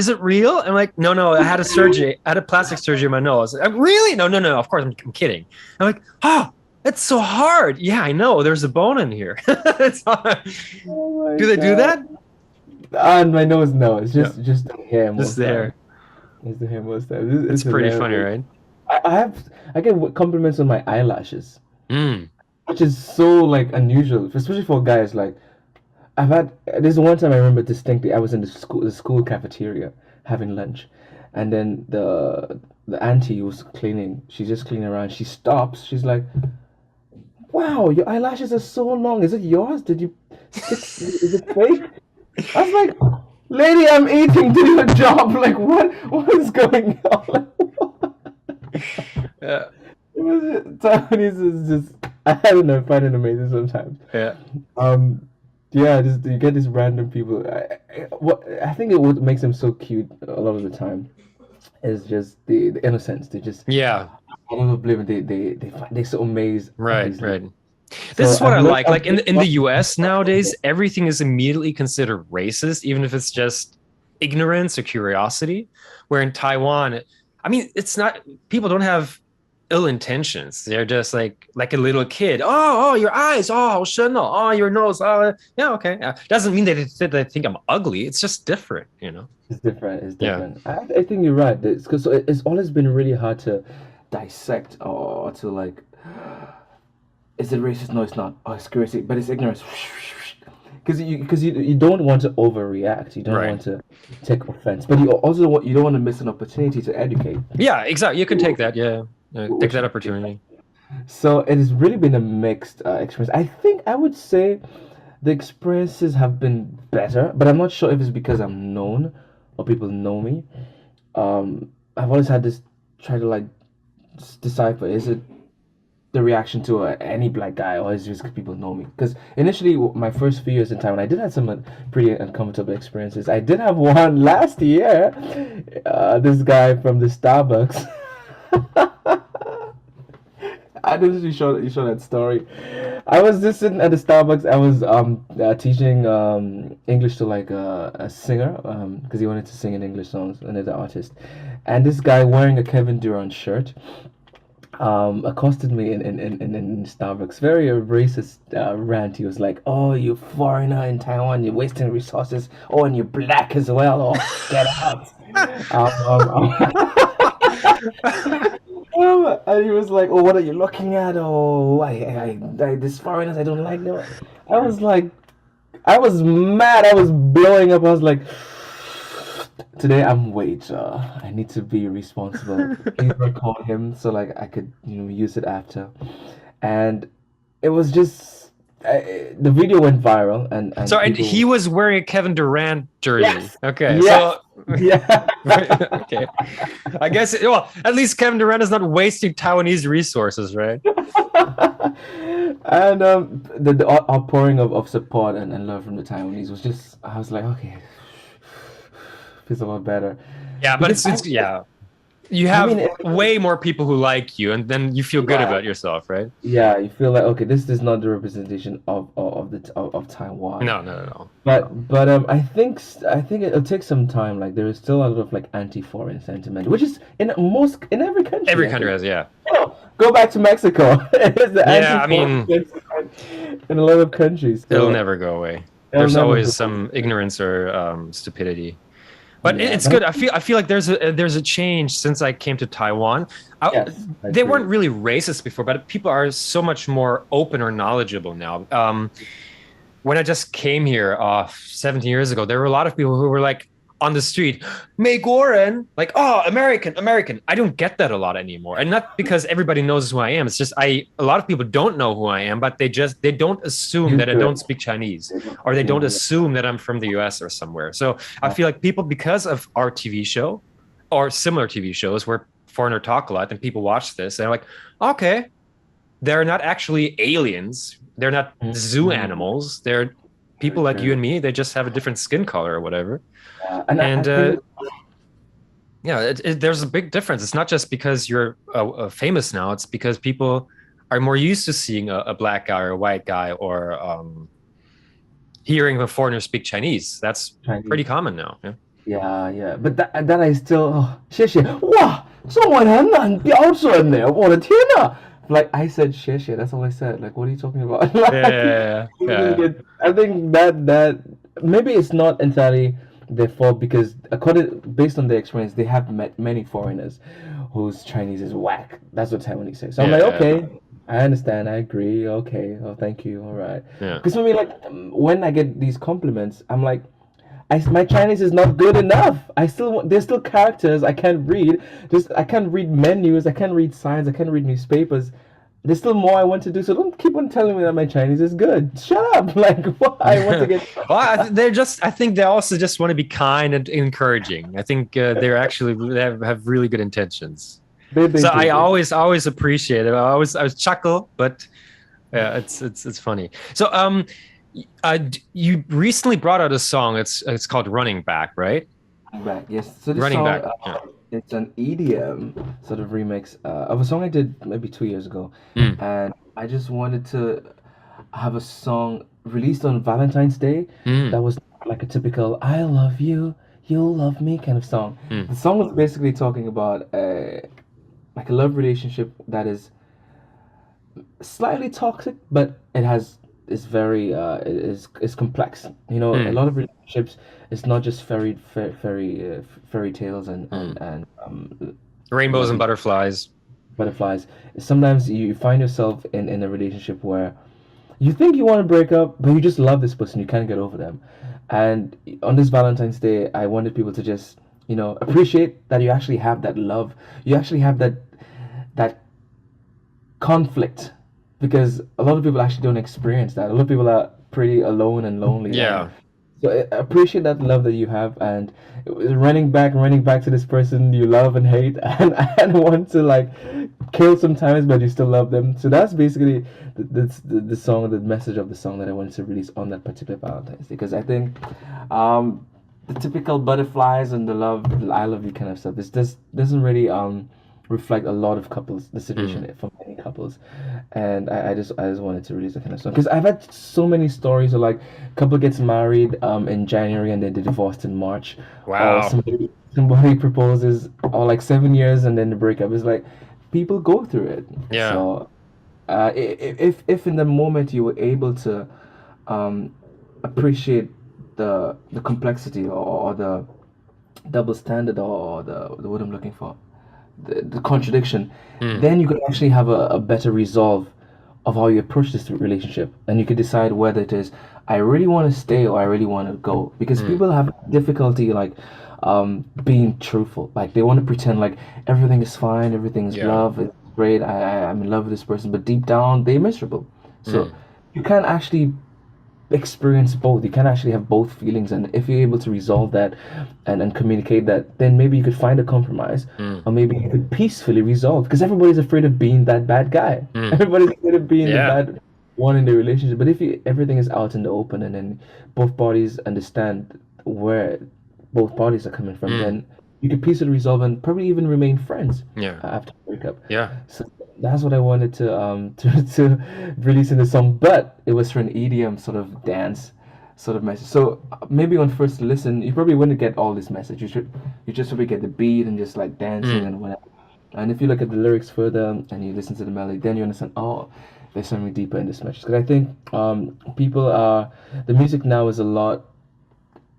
it real? I'm like, no. I had a surgery. I had a plastic surgery in my nose. Really? No. Of course, I'm kidding. I'm like, oh, it's so hard. Yeah, I know. There's a bone in here. It's hard. Oh Do they do that? On my nose, no. It's just the hair most Just the hair. It's the hair most time. It's pretty funny, right? I get compliments on my eyelashes, Mm. which is so like unusual, especially for guys. Like I've had there's one time I remember distinctly. I was in the school cafeteria having lunch, and then the auntie who was cleaning. She's just cleaning around. She stops. She's like, "Wow, your eyelashes are so long. Is it yours? Did you stick? Is it fake?" I was like, "Lady, I'm eating. Do your job. Like, what is going on?" Yeah. It was Taiwanese is just I don't know, I find it amazing sometimes. Yeah. Yeah, just you get these random people. I think what makes them so cute a lot of the time is just the innocence. They just Yeah. I don't know, believe it. They're so amazed. Right. This is what I like. Like in the US nowadays, everything is immediately considered racist, even if it's just ignorance or curiosity. Where in Taiwan, I mean, it's not. People don't have ill intentions. They're just like a little kid. Oh, your eyes. Oh, 好深 哦. Oh, your nose. Oh, yeah, okay. Doesn't mean they think I'm ugly. It's just different, you know. It's different. It's different. I think you're right. Because it's always been really hard to dissect or to like. Is it racist? No, it's not. Oh, it's crazy, but it's ignorance. Because you don't want to overreact. You don't want to take offense, but you don't want to miss an opportunity to educate. Yeah, exactly. You can take that. Yeah, take that opportunity. So it has really been a mixed experience. I think I would say the experiences have been better, but I'm not sure if it's because I'm known or people know me. I've always had this try to like decipher: is it the reaction to any black guy, or is it just because people know me? Because initially, my first few years in Taiwan, I did have some pretty uncomfortable experiences. I did have one last year. This guy from the Starbucks. I didn't really show that story. I was just sitting at the Starbucks. I was teaching English to like a singer because he wanted to sing in English songs, another artist, and this guy wearing a Kevin Durant shirt. accosted me in Starbucks. Very racist rant. He was like, "Oh, you foreigner in Taiwan, you're wasting resources. Oh, and you're black as well. Oh, get out." And he was like, "Oh, what are you looking at? Oh, these foreigners, I don't like them." I was like, I was mad. I was blowing up. I was like, today I'm wait. I need to be responsible. Please record him so like I could use it after. And it was just the video went viral and So and he people. was wearing a Kevin Durant jersey. Yes, Okay, yes, so yeah. okay, I guess well at least Kevin Durant is not wasting Taiwanese resources, right? And the outpouring of support and love from the Taiwanese was just I was like okay, feels a lot better Yeah, but because it's yeah. You I mean have way more people who like you, and then you feel good yeah. about yourself, right? Yeah, you feel like okay, this is not the representation of Taiwan. No, no, no, no. But I think it'll take some time. Like there is still a lot of like anti-foreign sentiment, which is in every country. Every I country think. has, yeah, Go back to Mexico. It's the yeah. I anti-foreign mean, sentiment in a lot of countries. it'll So never go away. it'll There's never always go. some ignorance or stupidity. But Yeah, it's but good. I feel like there's a change since I came to Taiwan. yes, I They weren't agree. really racist before, but people are so much more open or knowledgeable now. When I just came here 17 years ago, there were a lot of people who were like on the street, 美国人, like, oh, American, American. I don't get that a lot anymore. And not because everybody knows who I am. It's just a lot of people don't know who I am, but they don't assume Used that I to it. don't speak Chinese or they don't Yeah, assume that I'm from the US or somewhere. So I yeah. feel like people, because of our TV show or similar TV shows where foreigner talk a lot and people watch this, they're like, okay, they're not actually aliens. They're not zoo Mhm. animals. They're Very people like you true. and me. They just have a different skin color or whatever. And I And think yeah, there's a big difference. It's not just because you're famous now. It's because people are more used to seeing a black guy or a white guy or hearing a foreigner speak Chinese. That's pretty Chinese. common now. Yeah. Yeah, yeah, but that I still 谢谢哇，中文很难标准呢，我的天呐！Like I said 谢谢, that's all I said. Like what are you talking about? Like Yeah. Yeah. I think that maybe it's not entirely their fault because according based on their experience, they have met many foreigners whose Chinese is whack. That's what Taiwanese say. So I'm like, Yeah. okay, I understand, I agree, okay, oh thank you, all right. Yeah. Because for me, like when I get these compliments, I'm like. My Chinese is not good enough. There's still characters I can't read. Just I can't read menus. I can't read signs. I can't read newspapers. There's still more I want to do. So don't keep on telling me that my Chinese is good. Shut up. Like what? I want to get. Well, they're just. I think they also just want to be kind and encouraging. I think they're actually they have really good intentions. They So I do. always appreciate it. I was chuckle, but yeah, it's funny. So you recently brought out a song. It's called "Running Back," right? Right. Yes. So this Running song, Back. Yeah. it's an EDM sort of remix of a song I did maybe 2 years ago, Mm, and I just wanted to have a song released on Valentine's Day mm, that was like a typical "I love you, you'll love me" kind of song. mm, The song was basically talking about like a love relationship that is slightly toxic, but it has is very is complex. You know, a mm, lot of relationships it's not just fairy tales mm. and Rainbows and lovey butterflies. butterflies. Sometimes you find yourself in a relationship where you think you want to break up, but you just love this person, you can't get over them. And on this Valentine's Day, I wanted people to just appreciate that you actually have that love. You actually have that conflict because a lot of people actually don't experience that. A lot of people are pretty alone and lonely, and Yeah. so appreciate that love that you have, and running back to this person you love and hate, and want to like kill sometimes, but you still love them. So that's basically the song, the message of the song that I wanted to release on that particular Valentine's Day, because I think the typical butterflies and the love, I love you kind of stuff. This doesn't really reflect a lot of couples, the Mm. situation for many couples, and I just wanted to release that kind of song because I've had so many stories of like couple gets married in January and then they divorced in March, or Wow. somebody proposes or like 7 years and then the breakup is like people go through it. Yeah. So if in the moment you were able to um, appreciate the complexity or the double standard or the word I'm looking for, the contradiction, Mm, then you could actually have a better resolve of how you approach this relationship, and you could decide whether it is I really want to stay or I really want to go. Because mm. people have difficulty like being truthful. Like they want to pretend like everything is fine, everything is Yeah. love, it's great. I'm in love with this person, but deep down they're miserable. So Mm, you can't actually experience both. You can actually have both feelings, and if you're able to resolve that and communicate that, then maybe you could find a compromise, mm, or maybe you could peacefully resolve. Because everybody's afraid of being that bad guy. mm. Everybody's afraid of being the Yeah. bad one in the relationship. But if everything is out in the open, and then both parties understand where both parties are coming from, Mm, then you could peacefully resolve and probably even remain friends yeah. after a breakup. Yeah. So that's what I wanted to to release in the song, but it was for an EDM sort of dance sort of message. So maybe on first listen, you probably wouldn't get all this message. You just probably get the beat and just like dancing Mm, and whatever. And if you look at the lyrics further and you listen to the melody, then you understand. Oh, there's something deeper in this message. Because I think people are the music now is a lot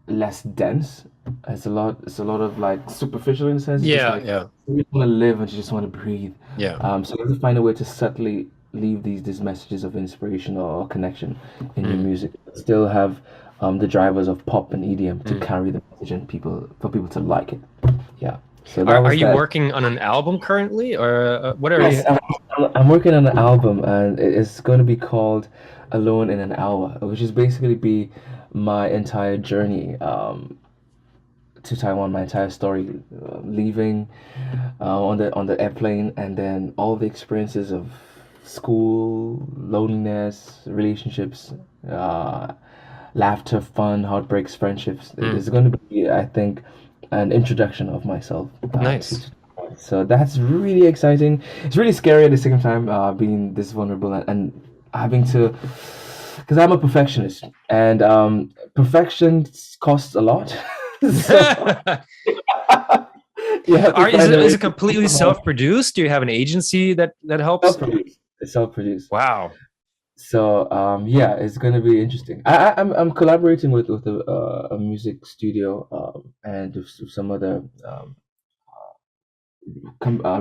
less dense. It's a lot of like superficial in a sense. It's just yeah. like Yeah. you just want to live and you just want to breathe. Yeah. So you have to find a way to subtly leave these messages of inspiration or connection in your Mm, music. Still have the drivers of pop and EDM to mm. carry the message and for people to like it. Yeah. So that Are was you that. working on an album currently, or what are Yes, you? I'm working on an album, and it's going to be called Alone in an Hour, which is basically be my entire journey to Taiwan, my entire story, leaving on the airplane, and then all the experiences of school, loneliness, relationships, uh, laughter, fun, heartbreaks, friendships. Mm, It's going to be, I think, an introduction of myself nice. so that's really exciting. It's really scary at the same time, being this vulnerable and having to, because I'm a perfectionist, and perfection costs a lot. So you have to find a Is way it to completely compromise. self-produced? Do you have an agency that helps? Self-produced. It's self-produced. Wow. So yeah, it's gonna be interesting. I'm collaborating with a music studio and with some other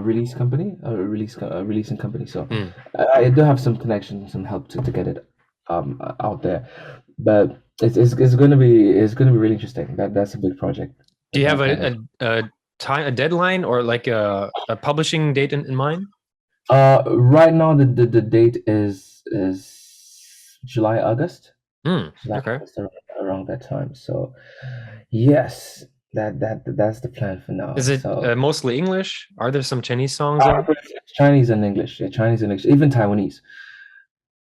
release company, releasing company. So Mm. I do have some connection, some help to get it out there. But it's gonna be really interesting. That's a big project. Do you have And a deadline or like a publishing date in mind? right now the date is July August. Mm, July okay. August around that time. So yes, that's the plan for now. Is it So mostly English? Are there some Chinese songs there? Chinese and English, yeah, Chinese and English, even Taiwanese.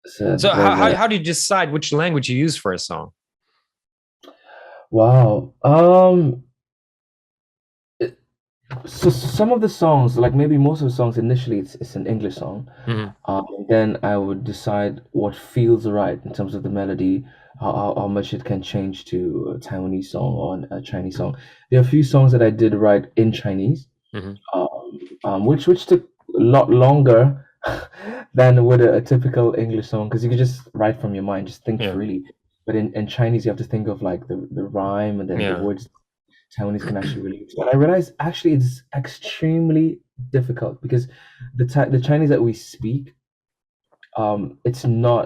So So there's a how do you decide which language you use for a song? wow. So some of the songs, like maybe most of the songs, initially it's an English song. Hmm. Then I would decide what feels right in terms of the melody, how much it can change to a Taiwanese song or a Chinese song. There are a few songs that I did write in Chinese, Hmm. which took a lot longer than with a typical English song because you could just write from your mind, just think Yeah. freely. But in Chinese, you have to think of like the rhyme and then the Yeah. words Taiwanese can actually really use. But I realized actually it's extremely difficult because the Chinese that we speak, it's not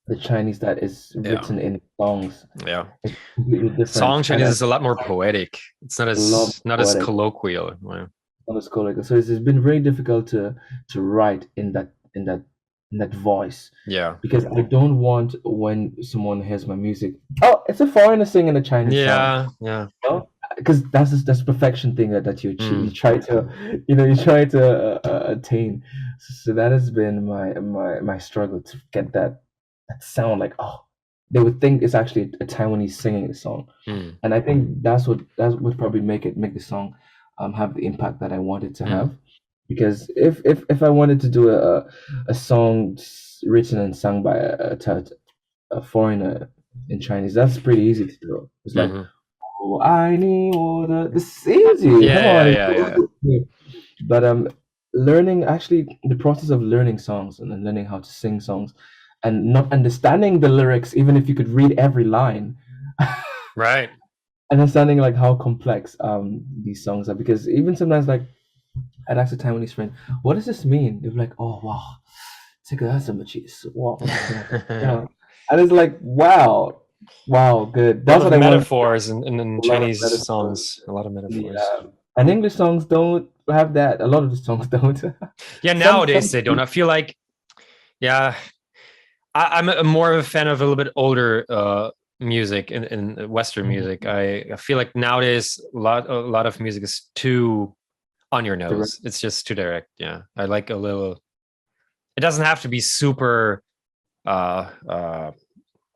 the Chinese that is Yeah. written in songs. Yeah. It's completely Song different, and Chinese is a lot more poetic. It's I love not as poetic colloquial. Yeah. underscore. So it's been very difficult to write in that voice Yeah. because I don't want when someone hears my music, oh, it's a foreigner singing a Chinese song. Yeah. Yeah. Because that's perfection thing that you achieve, you Mm. try to you try to attain. So that has been my struggle to get that sound like, oh, they would think it's actually a Taiwanese singing the song, Mm. and I think that would probably make the song have the impact that I wanted to Mm. have. Because if I wanted to do a song written and sung by a foreigner in Chinese, that's pretty easy to do. It's like, Hmm. oh, I need water. This is easy. Come Yeah. on. Yeah. Yeah. Yeah. But learning, actually the process of learning songs and then learning how to sing songs and not understanding the lyrics, even if you could read every line, Right. understanding like how complex these songs are. Because even sometimes, like, I'd ask a Taiwanese friend, what does this mean? They'd be like, oh wow, take that some cheese. What was that? Yeah. And it's like, wow, wow, good. A lot That's of what I want. metaphors in A lot of Chinese metaphors. songs. A lot of metaphors. Yeah. And English songs don't have that. A lot of the songs don't. Yeah, Some nowadays they don't. I feel like, yeah, I'm more of a fan of a little bit older music in Western music. I feel like nowadays a lot of music is too on your direct. nose. It's just too direct. Yeah, I like a little. It doesn't have to be super uh, uh,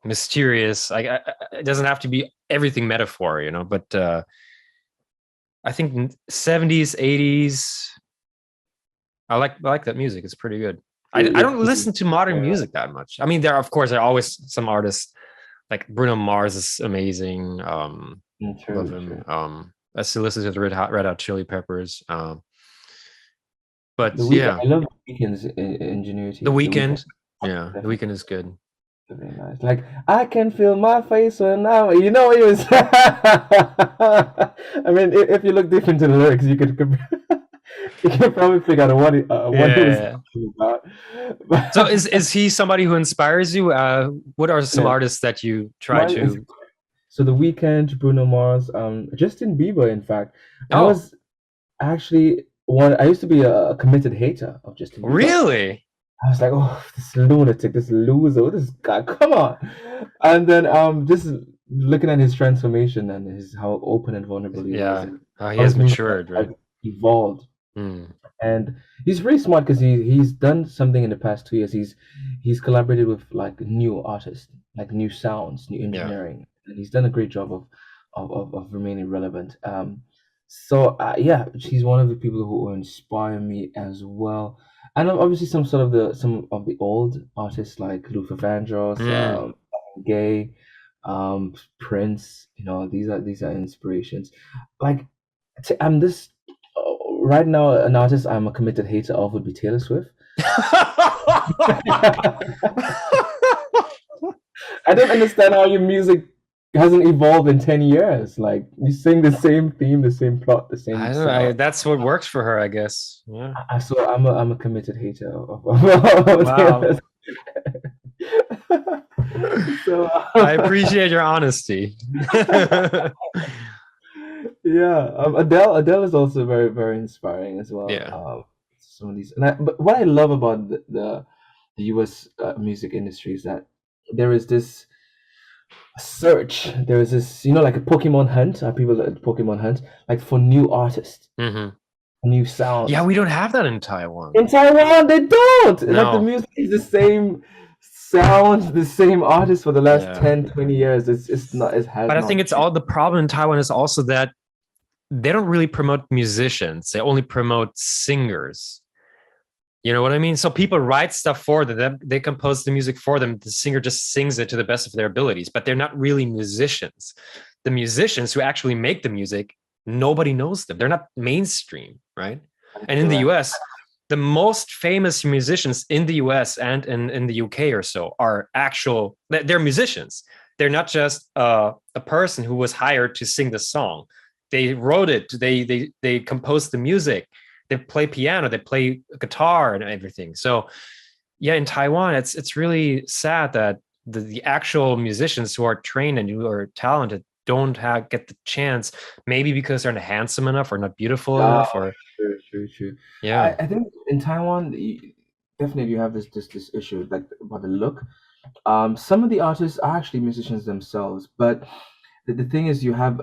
mysterious. It doesn't have to be everything metaphor, But I think 70s, 80s. I like that music. It's pretty good. I It don't feels, listen to modern yeah, music that much. I mean, there of course are always some artists like Bruno Mars is amazing. Love true, him. true. I still listen to the Red Hot Chili Peppers. But The weekend, yeah, I love the weekend's The ingenuity. The weekend, Weekend. Yeah, The definitely Weekend is good. very nice. Like, I can feel my face when now, you know, it was. I mean, if you look deep into the lyrics, you could you can probably figure out what he was Yeah. talking about. So is he somebody who inspires you? What are some Yeah, artists that you try mine is to? so the weekend, Bruno Mars, Justin Bieber. In fact, I Oh, was actually one. I used to be a committed hater of Justin Bieber. really? I was like, oh, this lunatic, this loser, this guy, come on. And then just looking at his transformation and his how open and vulnerable he is Yeah. and He how has his music matured, right? has evolved. Hmm. And he's really smart because he's done something in the past 2 years. He's collaborated with like new artists, like new sounds, new Yeah. engineering, and he's done a great job of remaining relevant. So yeah, he's one of the people who inspire me as well. And obviously some of the old artists like Luther Vandross, Hmm. Gay, Prince. These are inspirations. Like I'm this right now, an artist I'm a committed hater of would be Taylor Swift. I don't understand how your music hasn't evolved in 10 years. Like, you sing the same theme, the same plot, the I same don't know. sound. That's what works for her, I guess. Yeah. So I'm a committed hater of Wow. Taylor. So I appreciate your honesty. yeah, Adele is also very very inspiring as well. Yeah. Some of these, but what I love about the U.S. Music industry is that there is this search. There is this, like a Pokemon hunt. People at Pokemon hunt, like for new artists, Hmm. new Yeah, sounds. we don't have that in Taiwan. In Taiwan, they don't. Like the No. music is the same sound, the same artist for the last Yeah. 10, 20 years. It's not. It has But I think not it's changed. all the problem in Taiwan is also that they don't really promote musicians. They only promote singers. You know what I mean? So people write stuff for them. They compose the music for them. The singer just sings it to the best of their abilities, but they're not really musicians. The musicians who actually make the music, nobody knows them. They're not mainstream, right? And in the Correct. US, the most famous musicians in the US and in the UK or so are they're musicians. They're not just a person who was hired to sing the song. They wrote it, they composed the music, they play piano, they play guitar and everything. So yeah, in Taiwan, it's really sad that the actual musicians who are trained and who are talented don't get the chance, maybe because they're not handsome enough or not beautiful Oh, enough, or true, true, true. yeah. I think in Taiwan, definitely you have this issue like about the look. Some of the artists are actually musicians themselves, but the thing is, you have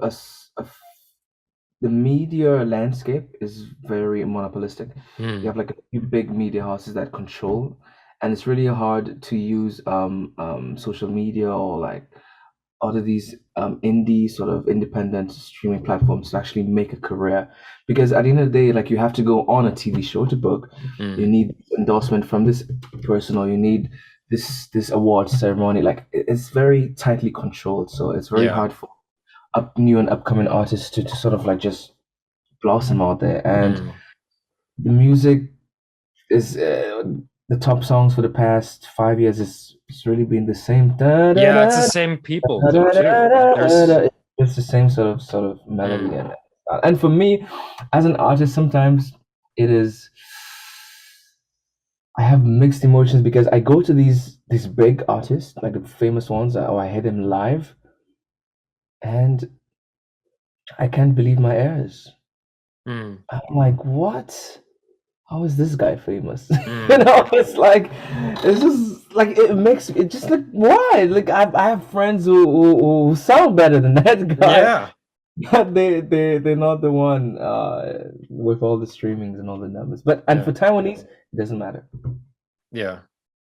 the media landscape is very monopolistic. You Hmm. have like a few big media houses that control, and it's really hard to use social media or like all of these indie sort of independent streaming platforms to actually make a career. Because at the end of the day, like you have to go on a TV show to book. You Hmm. need endorsement from this person, or you need this award ceremony. Like it's very tightly controlled, so it's very Yeah. hard for new and upcoming artists to sort of like just blossom out there. And Hmm. the music. is the top songs for the past 5 years is it's really been the same. Da, da, Yeah, it's the da, same people da, though da, too. da, da, There's da. It's the same sort of melody, mm, and for me, as an artist, sometimes it is. I have mixed emotions because I go to these big artists, like the famous ones, or I hear them live, and I can't believe my ears. mm, I'm like, what? How is this guy famous? mm. It's just like it makes it just like why? Like I have friends who sound better than that guy, Yeah, but they're not the one with all the streamings and all the numbers. But and yeah, for Taiwanese, it doesn't matter. yeah,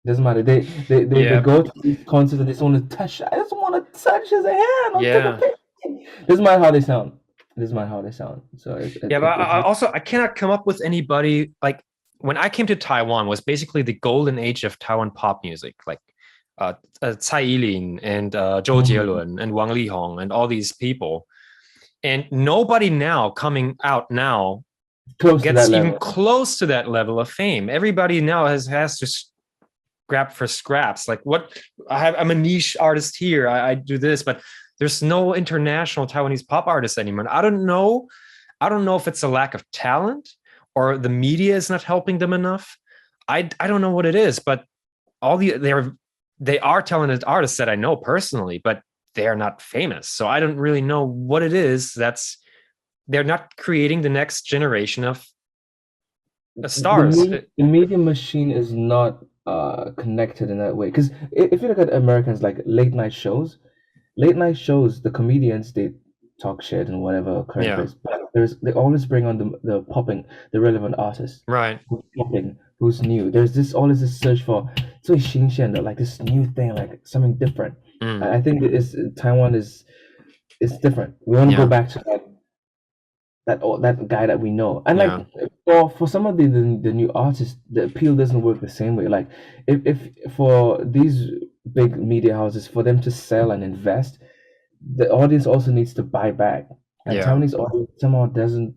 Doesn't matter. They yeah, go to these concerts and they just want to touch. I just want to touch his hand or take a yeah. picture. Doesn't matter how they sound. Doesn't matter how they sound. So Yeah, but it's I also I cannot come up with anybody like when I came to Taiwan was basically the golden age of Taiwan pop music, like Tsai Yilin and Zhou mm, Jielun and Wang Lihong and all these people, and nobody now coming out now close to that gets even level. close to that level of fame. Everybody now has to scrap for scraps. Like what I'm a niche artist here. I do this, but there's no international Taiwanese pop artists anymore. And I don't know. I don't know if it's a lack of talent or the media is not helping them enough. I don't know what it is, but they are talented artists that I know personally, but they are not famous. So I don't really know what it is that's they're not creating the next generation of stars. The media machine is not connected in that way. Because if you look at Americans like late night shows, the comedians they talk shit and whatever current Yeah, affairs, but they always bring on the relevant artists right. who's popping, who's new. There's this always this search for 最新鲜的, like this new thing, like something different. Mm, I think Taiwan is different. We want to go yeah, back to that guy that we know. And like yeah, for some of the new artists, the appeal doesn't work the same way. Like if for these big media houses for them to sell and invest, the audience also needs to buy back. And yeah. Taiwanese audience somehow doesn't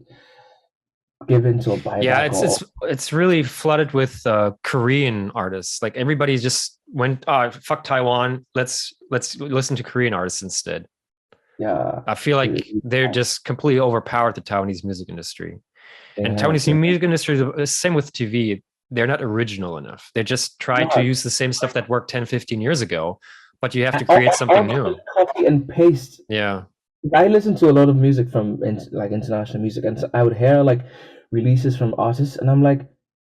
give into a Yeah, buyback it's or it's really flooded with Korean artists. Like everybody just went, fuck Taiwan. Let's listen to Korean artists instead. yeah. I feel It, like it they're just completely overpowered the Taiwanese music industry. it And has Taiwanese it. music industry is the same with TV. They're not original enough. They just try to Not. use the same stuff that worked 10, 15 years ago, but you have to create something Almost new. copy and paste. Yeah. I listen to a lot of music from like international music, and so I would hear like releases from artists, and I'm like,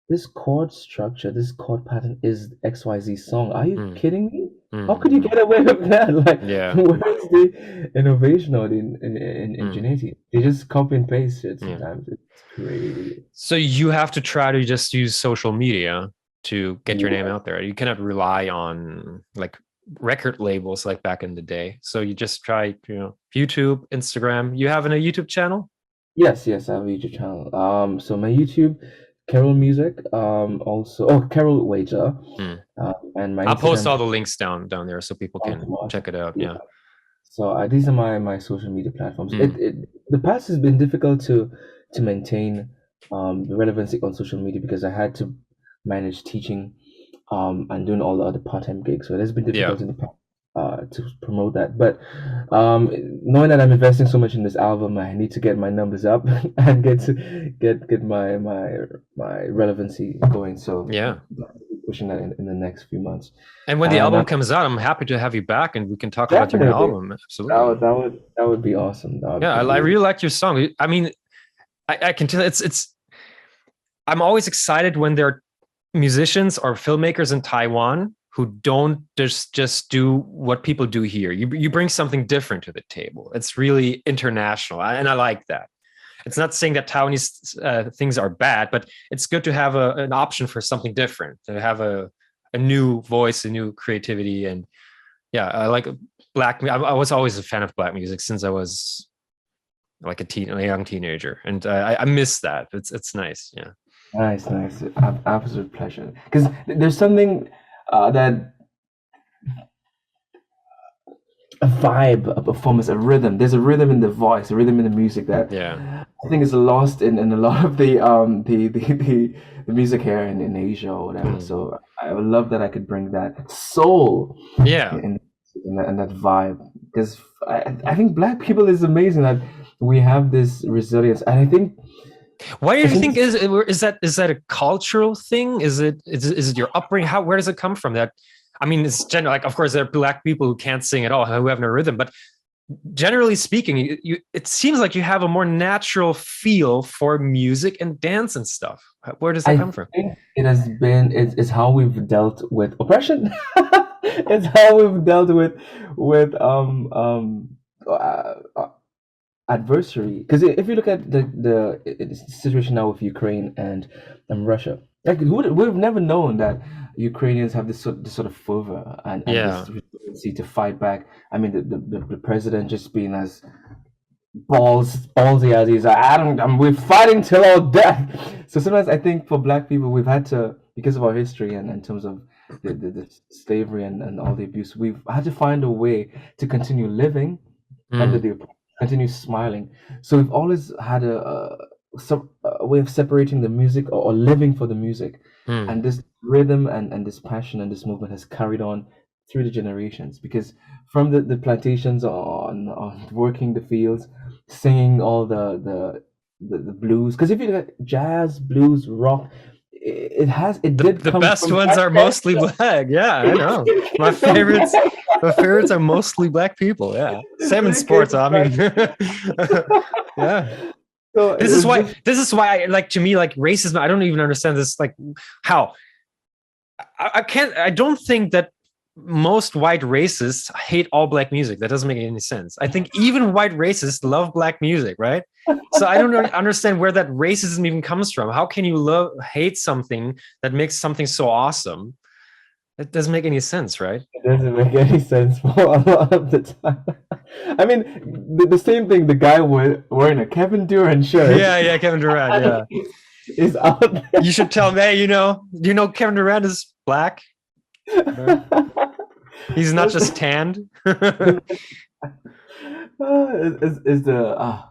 this chord structure, this chord pattern is XYZ song. Are you Mm, kidding me? How mm, could you get away with that? Like, yeah. where is the innovation or the Mm, ingenuity? They just copy and paste it yeah. sometimes. It's crazy. So you have to try to just use social media to get your name Yeah. out there. You cannot rely on like record labels like back in the day. So you just try, YouTube, Instagram. You have a YouTube channel? Yes, yes, I have a YouTube channel. So my YouTube, Keril Music, also, oh, Keril Wager, Hmm. and my I'll post Instagram, all the links down there so people can awesome, awesome. check it out. Yeah. Yeah. So these are my social media platforms. Hmm. The past has been difficult to maintain the relevancy on social media because I had to manage teaching and doing all the other part-time gigs. So it has been Yeah. difficult in the past to promote that. But knowing that I'm investing so much in this album, I need to get my numbers up and get my relevancy going. So Yeah. pushing that in the next few months. And when the And album comes out, I'm happy to have you back and we can talk about your new definitely album. Absolutely. that would be awesome. That Yeah, would I be really like your song. I mean, I can tell it's I'm always excited when there are musicians or filmmakers in Taiwan who don't just do what people do here. You bring something different to the table. It's really international, and I like that. It's not saying that Taiwanese things are bad, but it's good to have an option for something different, to have a new voice, a new creativity, and yeah, I like black. I was always a fan of black music since I was like a young teenager, and I miss that. It's nice. Yeah. nice, nice. Absolute pleasure. Because there's something that a vibe, a performance, a rhythm. There's a rhythm in the voice, a rhythm in the music that Yeah. I think is lost in a lot of the music here in Asia or whatever. Mm. So I would love that I could bring that soul Yeah. in in that vibe, because I think Black people is amazing that we have this resilience, and I think Why do it's you think interesting. is that a cultural thing? Is it your upbringing? How where does it come from? That I mean, it's general. Like, of course, there are black people who can't sing at all, who have no rhythm. But generally speaking, it seems like you have a more natural feel for music and dance and stuff. Where does that I come from? think it's how we've dealt with oppression. It's how we've dealt with uh, uh, adversary. Because if you look at the situation now with Ukraine and Russia, like we've never known that Ukrainians have this sort of fervor and Yeah. this resiliency to fight back. I mean, the president just being as ballsy as he's like, we're fighting till our death. So sometimes I think for Black people, we've had to, because of our history and in terms of the slavery and all the abuse, we've had to find a way to continue living under Mm, the continue smiling. So we've always had a way of separating the music, or living for the music, mm, and this rhythm and this passion and this movement has carried on through the generations. Because from the plantations on working the fields, singing all the blues. Because if you look at jazz, blues, rock, it did the come best from ones Black are mostly black. Yeah, I know. it came from Black. My favorites are mostly black people. Yeah, same in It came sports. from I Black. mean, yeah. So it's just This is why I like to me like racism. I don't even understand this. Like how I can't. I don't think that most white racists hate all black music. That doesn't make any sense. I think even white racists love black music, right? So I don't understand where that racism even comes from. How can you hate something that makes something so awesome? It doesn't make any sense, right? it doesn't make any sense for a lot of the time. I mean, the same thing. The guy wearing a Kevin Durant shirt Yeah, yeah, Kevin Durant. Yeah, is out you should tell me. Hey, you know Kevin Durant is black. Right? there. He's not just tanned. Is the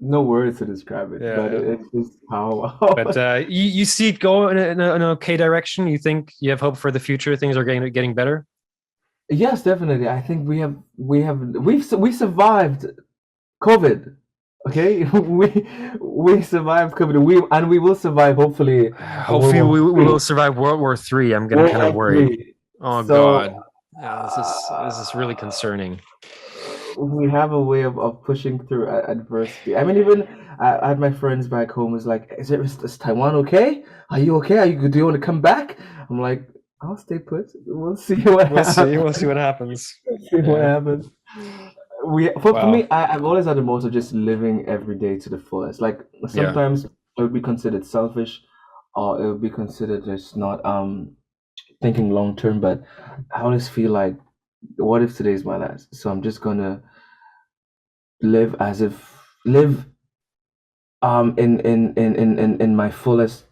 no words to describe it, Yeah, but yeah. it's just how. But you see it go in an okay direction. You think you have hope for the future? Things are getting better. Yes, definitely. I think we survived COVID. Okay, we survived COVID. We will survive hopefully a World Hopefully, War we will Three. survive World War III. I'm getting World kind of War worried. Three. Oh So God, yeah, this is really concerning. we have a way of pushing through adversity. I mean, even I had my friends back home was like, is Taiwan okay? Are you okay? Do you want to come back? I'm like, I'll stay put. We'll see what We'll see. happens. We'll see what happens. See what Yeah. happens. For Wow. me, I've always had the motto of just living every day to the fullest. Like Yeah. sometimes it would be considered selfish, or it would be considered just not thinking long term. But I always feel like, what if today is my last? So I'm just gonna live as if live in my fullest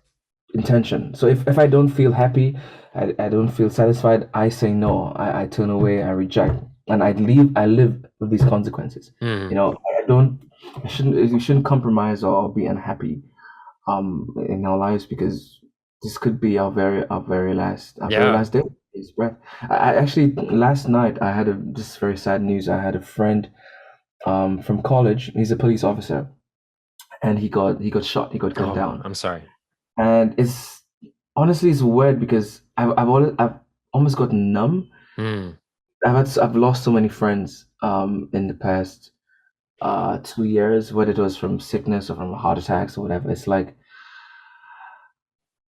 intention. So if I don't feel happy, I don't feel satisfied, I say no. I turn away, I reject, and I live with these consequences. Mm. I don't I shouldn't you shouldn't compromise or be unhappy in our lives, because this could be our very Yeah. last day, his breath. I actually, last night I had just very sad news. I had a friend from college. He's a police officer, and he got shot. He got gunned Oh, down, I'm sorry. and it's honestly it's weird because I've almost gotten numb. Mm. I've lost so many friends in the past 2 years, whether it was from sickness or from heart attacks or whatever. It's like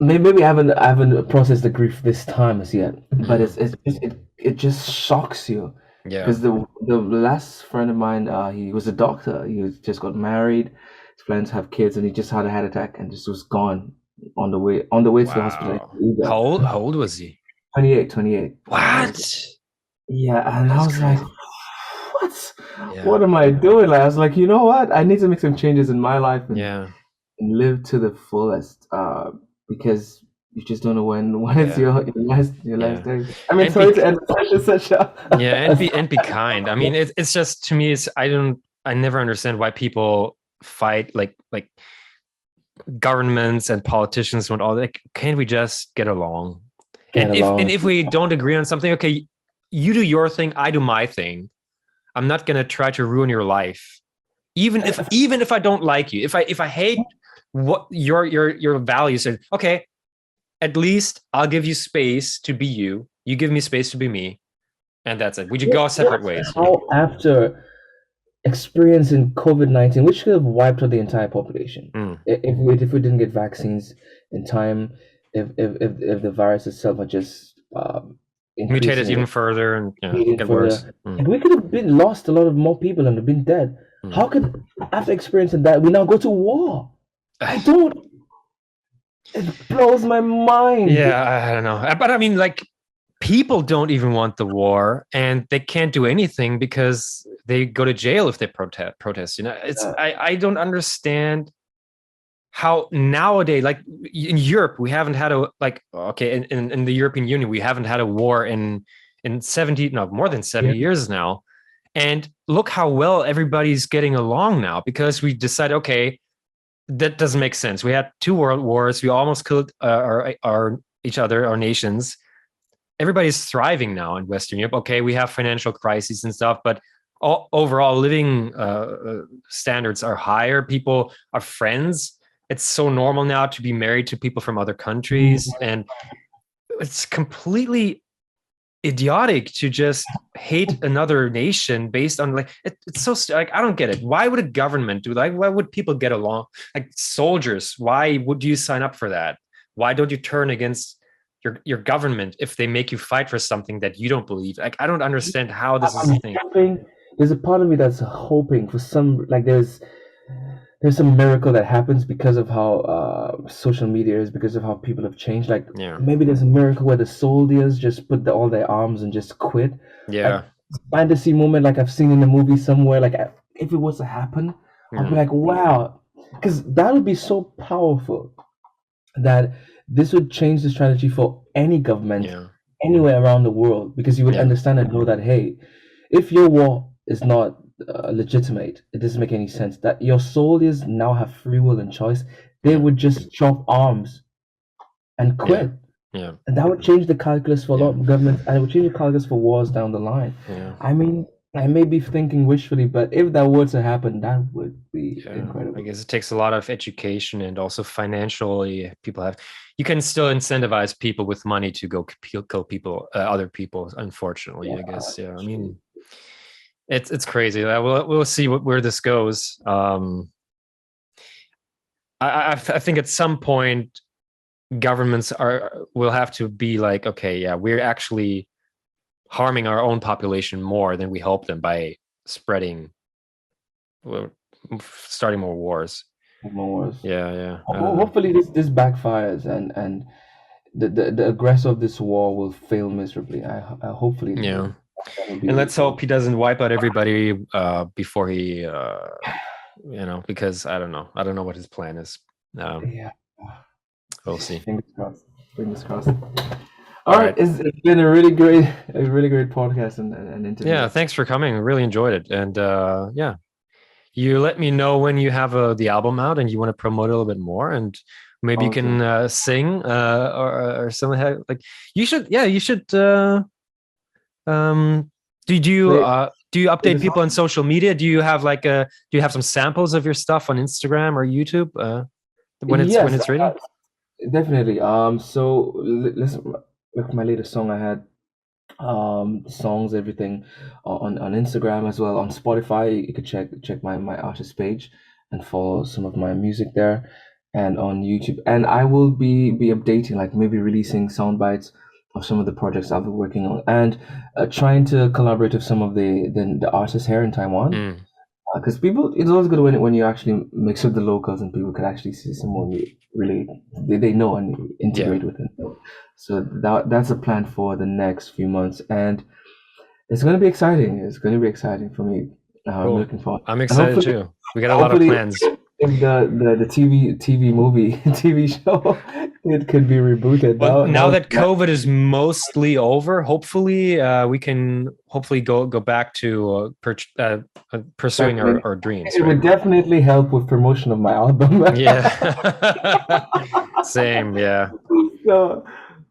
maybe I haven't processed the grief this time as yet, but Mm. it just shocks you, Yeah. because the last friend of mine, he was a doctor. Just got married. His plans to have kids, and he just had a heart attack and just was gone on the way to the hospital in Wow. Uber. How old was he? 28, 28. What? Yeah, and I That's was like, crazy. what? What Yeah. am I doing? Like, I was like, you know what? I need to make some changes in my life and Yeah. live to the fullest. Because You just don't know when it's Yeah, your last yeah, day. I mean, and sorry be to end such yeah, a and be kind. I mean, it's just to me, it's I never understand why people fight like governments and politicians and all that. Like, can't we just get along? get And along. if we don't agree on something, okay, you do your thing, I do my thing. I'm not gonna try to ruin your life. Even if I don't like you, if I hate what your values are, okay, at least I'll give you space to be you. You give me space to be me, and that's it. We just go separate ways. How after experiencing COVID-19, which could have wiped out the entire population, Mm. if we didn't get vaccines in time, if the virus itself had just Mutated increasing even further and yeah, even get worse. further, and we could have been lost a lot of more people and have been dead. How could after experiencing that we now go to war? I don't. It blows my mind. Yeah, I don't know. But I mean, like, people don't even want the war, and they can't do anything because they go to jail if they protest. You know, it's Uh, I don't understand how nowadays, like in Europe, we haven't had a like okay, in the European Union, we haven't had a war in 70, no, more than yeah, 70 years now. And look how well everybody's getting along now because we decided, okay, that doesn't make sense. We had two world wars. We almost killed our each other, our nations. Everybody's thriving now in Western Europe. Okay, we have financial crises and stuff, but overall living standards are higher. People are friends. It's so normal now to be married to people from other countries, and it's completely idiotic to just hate another nation based on like it's so like I don't get it. Why would a government do like why would people get along like soldiers? Why would you sign up for that? Why don't you turn against your government if they make you fight for something that you don't believe? Like I don't understand how this is a I'm thing. hoping. There's a part of me that's hoping for some like there's some miracle that happens because of how social media is, because of how people have changed. Like Yeah, maybe there's a miracle where the soldiers just put all their arms and just quit. Like yeah, fantasy moment, like I've seen in a movie somewhere. Like if it was to happen, I'll be yeah, like, wow, because that would be so powerful that this would change the strategy for any government yeah, anywhere around the world because you would yeah, understand and know that hey, if your war is not legitimate, it doesn't make any sense that your soldiers now have free will and choice. They yeah, would just chop arms and yeah, quit, yeah, and that would change the calculus for a lot yeah, of governments, and it would change the calculus for wars down the line. yeah. I mean, I may be thinking wishfully, but if that were to happen, that would be Yeah, I incredible. guess it takes a lot of education and also financially people have you can still incentivize people with money to go kill people other people unfortunately I guess yeah I mean it's crazy we'll see where this goes I think at some point governments are will have to be like okay yeah we're actually harming our own population more than we help them by spreading well, starting more wars More. yeah yeah I don't know Hopefully, this backfires and the aggressor of this war will fail miserably. I hopefully it yeah will. That will and be let's hope he doesn't wipe out everybody before he because I don't know what his plan is um yeah. we'll see Fingers crossed. Fingers crossed. all All right, right it's been a really great podcast and yeah interview. thanks for coming I really enjoyed it and yeah you let me know when you have the album out and you want to promote it a little bit more and maybe you can Awesome. sing or something like you should yeah you should um Play, do you play the update people on song. social media do you have like do you have some samples of your stuff on Instagram or YouTube when Yes, it's ready definitely. So listen, like my latest song I had songs everything on Instagram as well on Spotify. You could check my artist page and follow some of my music there, and on YouTube. And I will be updating, like maybe releasing sound bites of some of the projects I've been working on, and trying to collaborate with some of the artists here in Taiwan. mm, Because people, it's always good when you actually mix with the locals and people can actually see someone you really they know and yeah integrate with it. So that's a plan for the next few months, and it's going to be exciting. It's going to be exciting for me. I'm cool looking forward, I'm and excited too we got a lot of hopefully, plans if the TV movie TV show it could be rebooted. Well, now That that COVID is mostly over, hopefully we can hopefully go back to pursuing definitely our dreams, it right? would definitely help with promotion of my album. Yeah. Same, yeah. so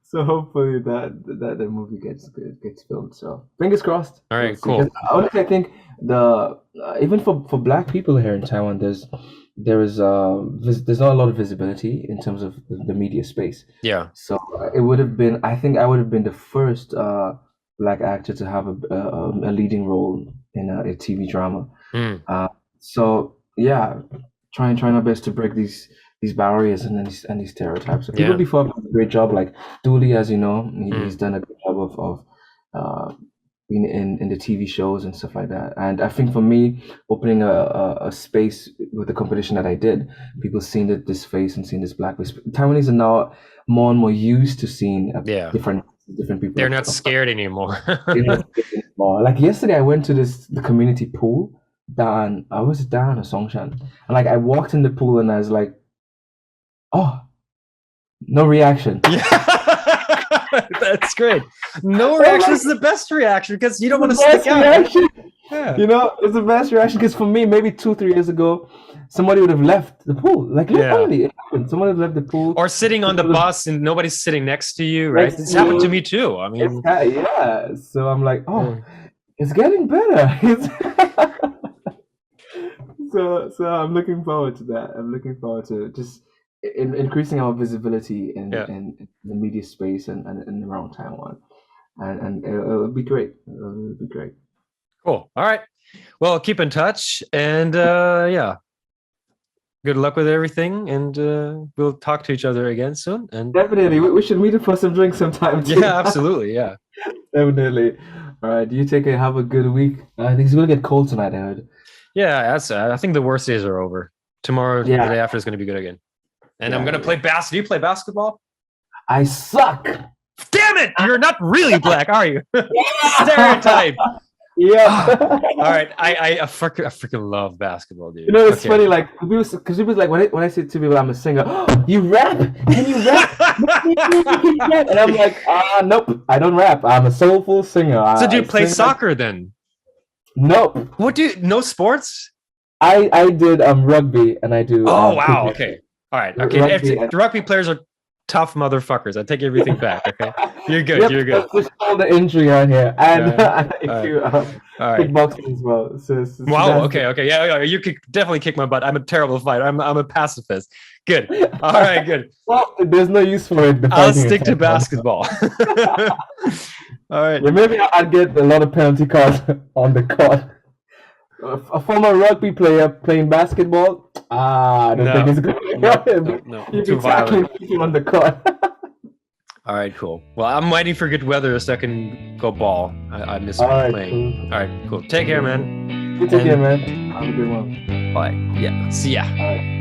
so hopefully that the movie gets filmed. So fingers crossed. All We'll right, see. Because cool. honestly, I think the even for Black people here in Taiwan, there's not a lot of visibility in terms of the media space. Yeah. So it would have been, I think I would have been the first Black actor to have a leading role in a TV drama. Mm, Uh, so yeah, trying our best to break these barriers and these stereotypes. So people yeah. before have done a great job, like Dooley, as you know, Mm, he's done a good job of being in the TV shows and stuff like that. And I think for me, opening a space with the competition that I did, people seeing this face and seeing this black face. Taiwanese are now more and more used to seeing yeah. different people They're not scared anymore. you know, more. Like yesterday, I went to the community pool down. I was down in Songshan, and like I walked in the pool and I was like, oh, no reaction. Yeah. That's great. No I'm reaction like, is the best reaction because you don't the want to stick best out. reaction. Yeah. You know, it's the best reaction because for me, maybe 2 3 years ago, somebody would have left the pool. Like Yeah. literally, it happened. Someone would have left the pool. Or sitting on the People would have bus and nobody's sitting next to you, right? next It's to happened to you. me too. I mean, Yeah. So I'm like, oh, yeah. it's getting better. So I'm looking forward to that. I'm looking forward to just increasing our visibility Yeah. in the media space and around Taiwan, and it'll be great. It'll be great. Cool. All right. Well, keep in touch and yeah. Good luck with everything and we'll talk to each other again soon. And Definitely, we should meet up for some drinks sometime too. yeah, absolutely. Yeah. Definitely. All right. You take care. Have a good week. I think it's gonna get cold tonight. I heard. Yeah, that's I think the worst days are over. Tomorrow, the Yeah. day after is going to be good again. And I'm Yeah. going to play basketball. Do you play basketball? I suck. Damn it! You're not really black, are you? Stereotype. Yeah. All right, I freaking love basketball, dude. You know, it's Okay. funny, like, because people like, when I say to people I'm a singer, oh, you rap? Can you rap? And I'm like, nope, I don't rap. I'm a soulful singer. So do you I play sing soccer then? Nope. What do you? No sports? I did rugby and I do Oh wow. cricket. Okay. All right. Okay. Rugby The rugby players are tough motherfuckers. I take everything back. Okay. You're good. Yep, You're good. that's just all the injury right here. And Yeah. I All right. do All right. kickboxing as well. So Wow. that's Okay. Okay. Yeah. You could definitely kick my butt. I'm a terrible fighter. I'm a pacifist. Good. All right. Good. well, there's no use for it. The I'll fighting stick to itself. basketball. All right. Yeah, maybe I'd get a lot of penalty cards on the court. A former rugby player playing basketball, I don't think it's good. No. You'd Too be tackling violent. people on the court. All right. Cool. Well, I'm waiting for good weather so I can go ball. I miss All right, playing. cool. All right. Cool. Take care, man. You take care, man. Have a good one. Bye. Yeah. See ya. All right.